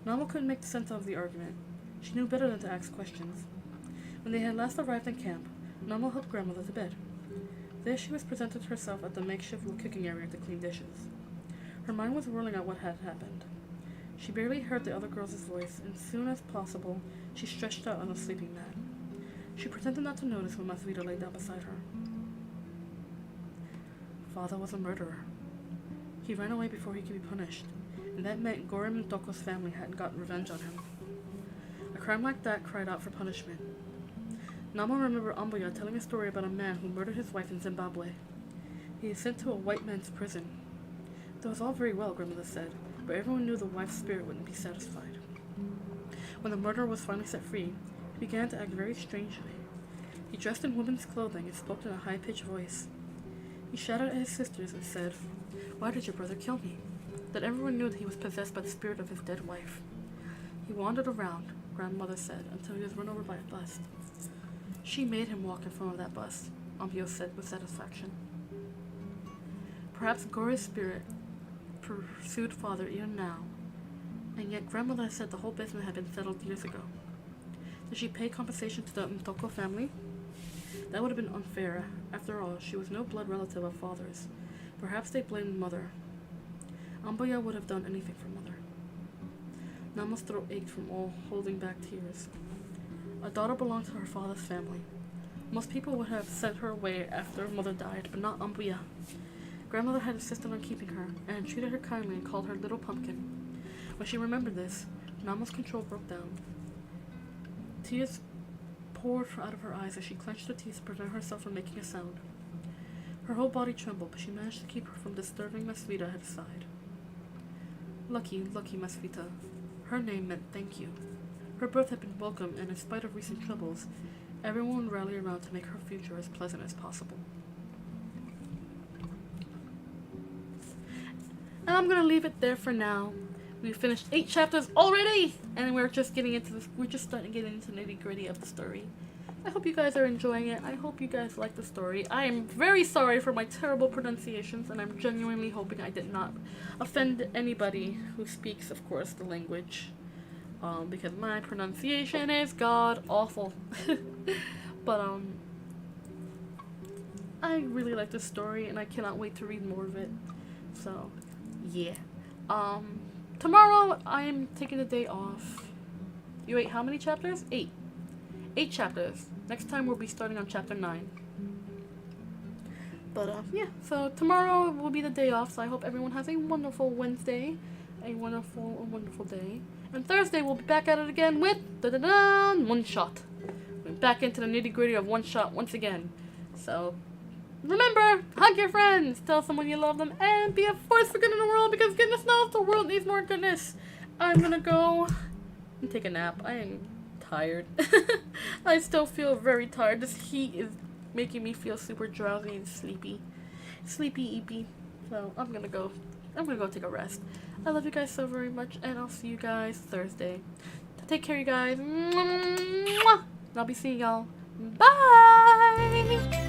Namo couldn't make sense of the argument. She knew better than to ask questions. When they had last arrived in camp, Namo helped grandmother to bed. There she was presented herself at the makeshift cooking area to clean dishes. Her mind was whirling at what had happened. She barely heard the other girl's voice, and soon as possible, she stretched out on a sleeping mat. She pretended not to notice when Masvita lay down beside her. Father was a murderer. He ran away before he could be punished, and and that meant Gorim Ntoko's family hadn't gotten revenge on him. A crime like that cried out for punishment. Nama remembered Amboya telling a story about a man who murdered his wife in Zimbabwe. He was sent to a white man's prison. That was all very well, grandmother said, but everyone knew the wife's spirit wouldn't be satisfied. When the murderer was finally set free, he began to act very strangely. He dressed in women's clothing and spoke in a high-pitched voice. He shouted at his sisters and said, "Why did your brother kill me?" That everyone knew that he was possessed by the spirit of his dead wife. He wandered around, grandmother said, until he was run over by a bus. She made him walk in front of that bus, Ambio said with satisfaction. Perhaps Gore's spirit pursued father even now, and yet grandmother said the whole business had been settled years ago. Did she pay compensation to the Ntoko family? That would have been unfair. After all, she was no blood relative of father's. Perhaps they blamed mother. Amboya would have done anything for mother. Nama's throat ached from all holding back tears. A daughter belonged to her father's family. Most people would have sent her away after mother died, but not Amboya. Grandmother had insisted on keeping her, and had treated her kindly and called her Little Pumpkin. When she remembered this, Nama's control broke down. Tears poured out of her eyes as she clenched her teeth to prevent herself from making a sound. Her whole body trembled, but she managed to keep her from disturbing Masvita at her side. Lucky, lucky Masvita. Her name meant thank you. Her birth had been welcome, and in spite of recent troubles, everyone would rally around to make her future as pleasant as possible. And I'm gonna leave it there for now. We finished 8 chapters already, and we're just getting into this. We're just starting to get into the nitty-gritty of the story. I hope you guys are enjoying it. I hope you guys like the story. I am very sorry for my terrible pronunciations, and I'm genuinely hoping I did not offend anybody who speaks, of course, the language. Because my pronunciation is god awful. But I really like this story, and I cannot wait to read more of it. So, yeah. Tomorrow I am taking the day off. You wait, how many chapters? 8. 8 chapters. Next time we'll be starting on chapter 9. But yeah, so tomorrow will be the day off, so I hope everyone has a wonderful Wednesday. A wonderful day. And Thursday we'll be back at it again with one shot. We're back into the nitty-gritty of one shot once again. So remember, hug your friends, tell someone you love them, and be a force for good in the world, because goodness knows the world needs more goodness. I'm gonna go and take a nap. I am tired. I still feel very tired. This heat is making me feel super drowsy and sleepy. Sleepy-eepy. So I'm gonna go take a rest. I love you guys so very much, and I'll see you guys Thursday. Take care, you guys. Mwah! I'll be seeing y'all. Bye!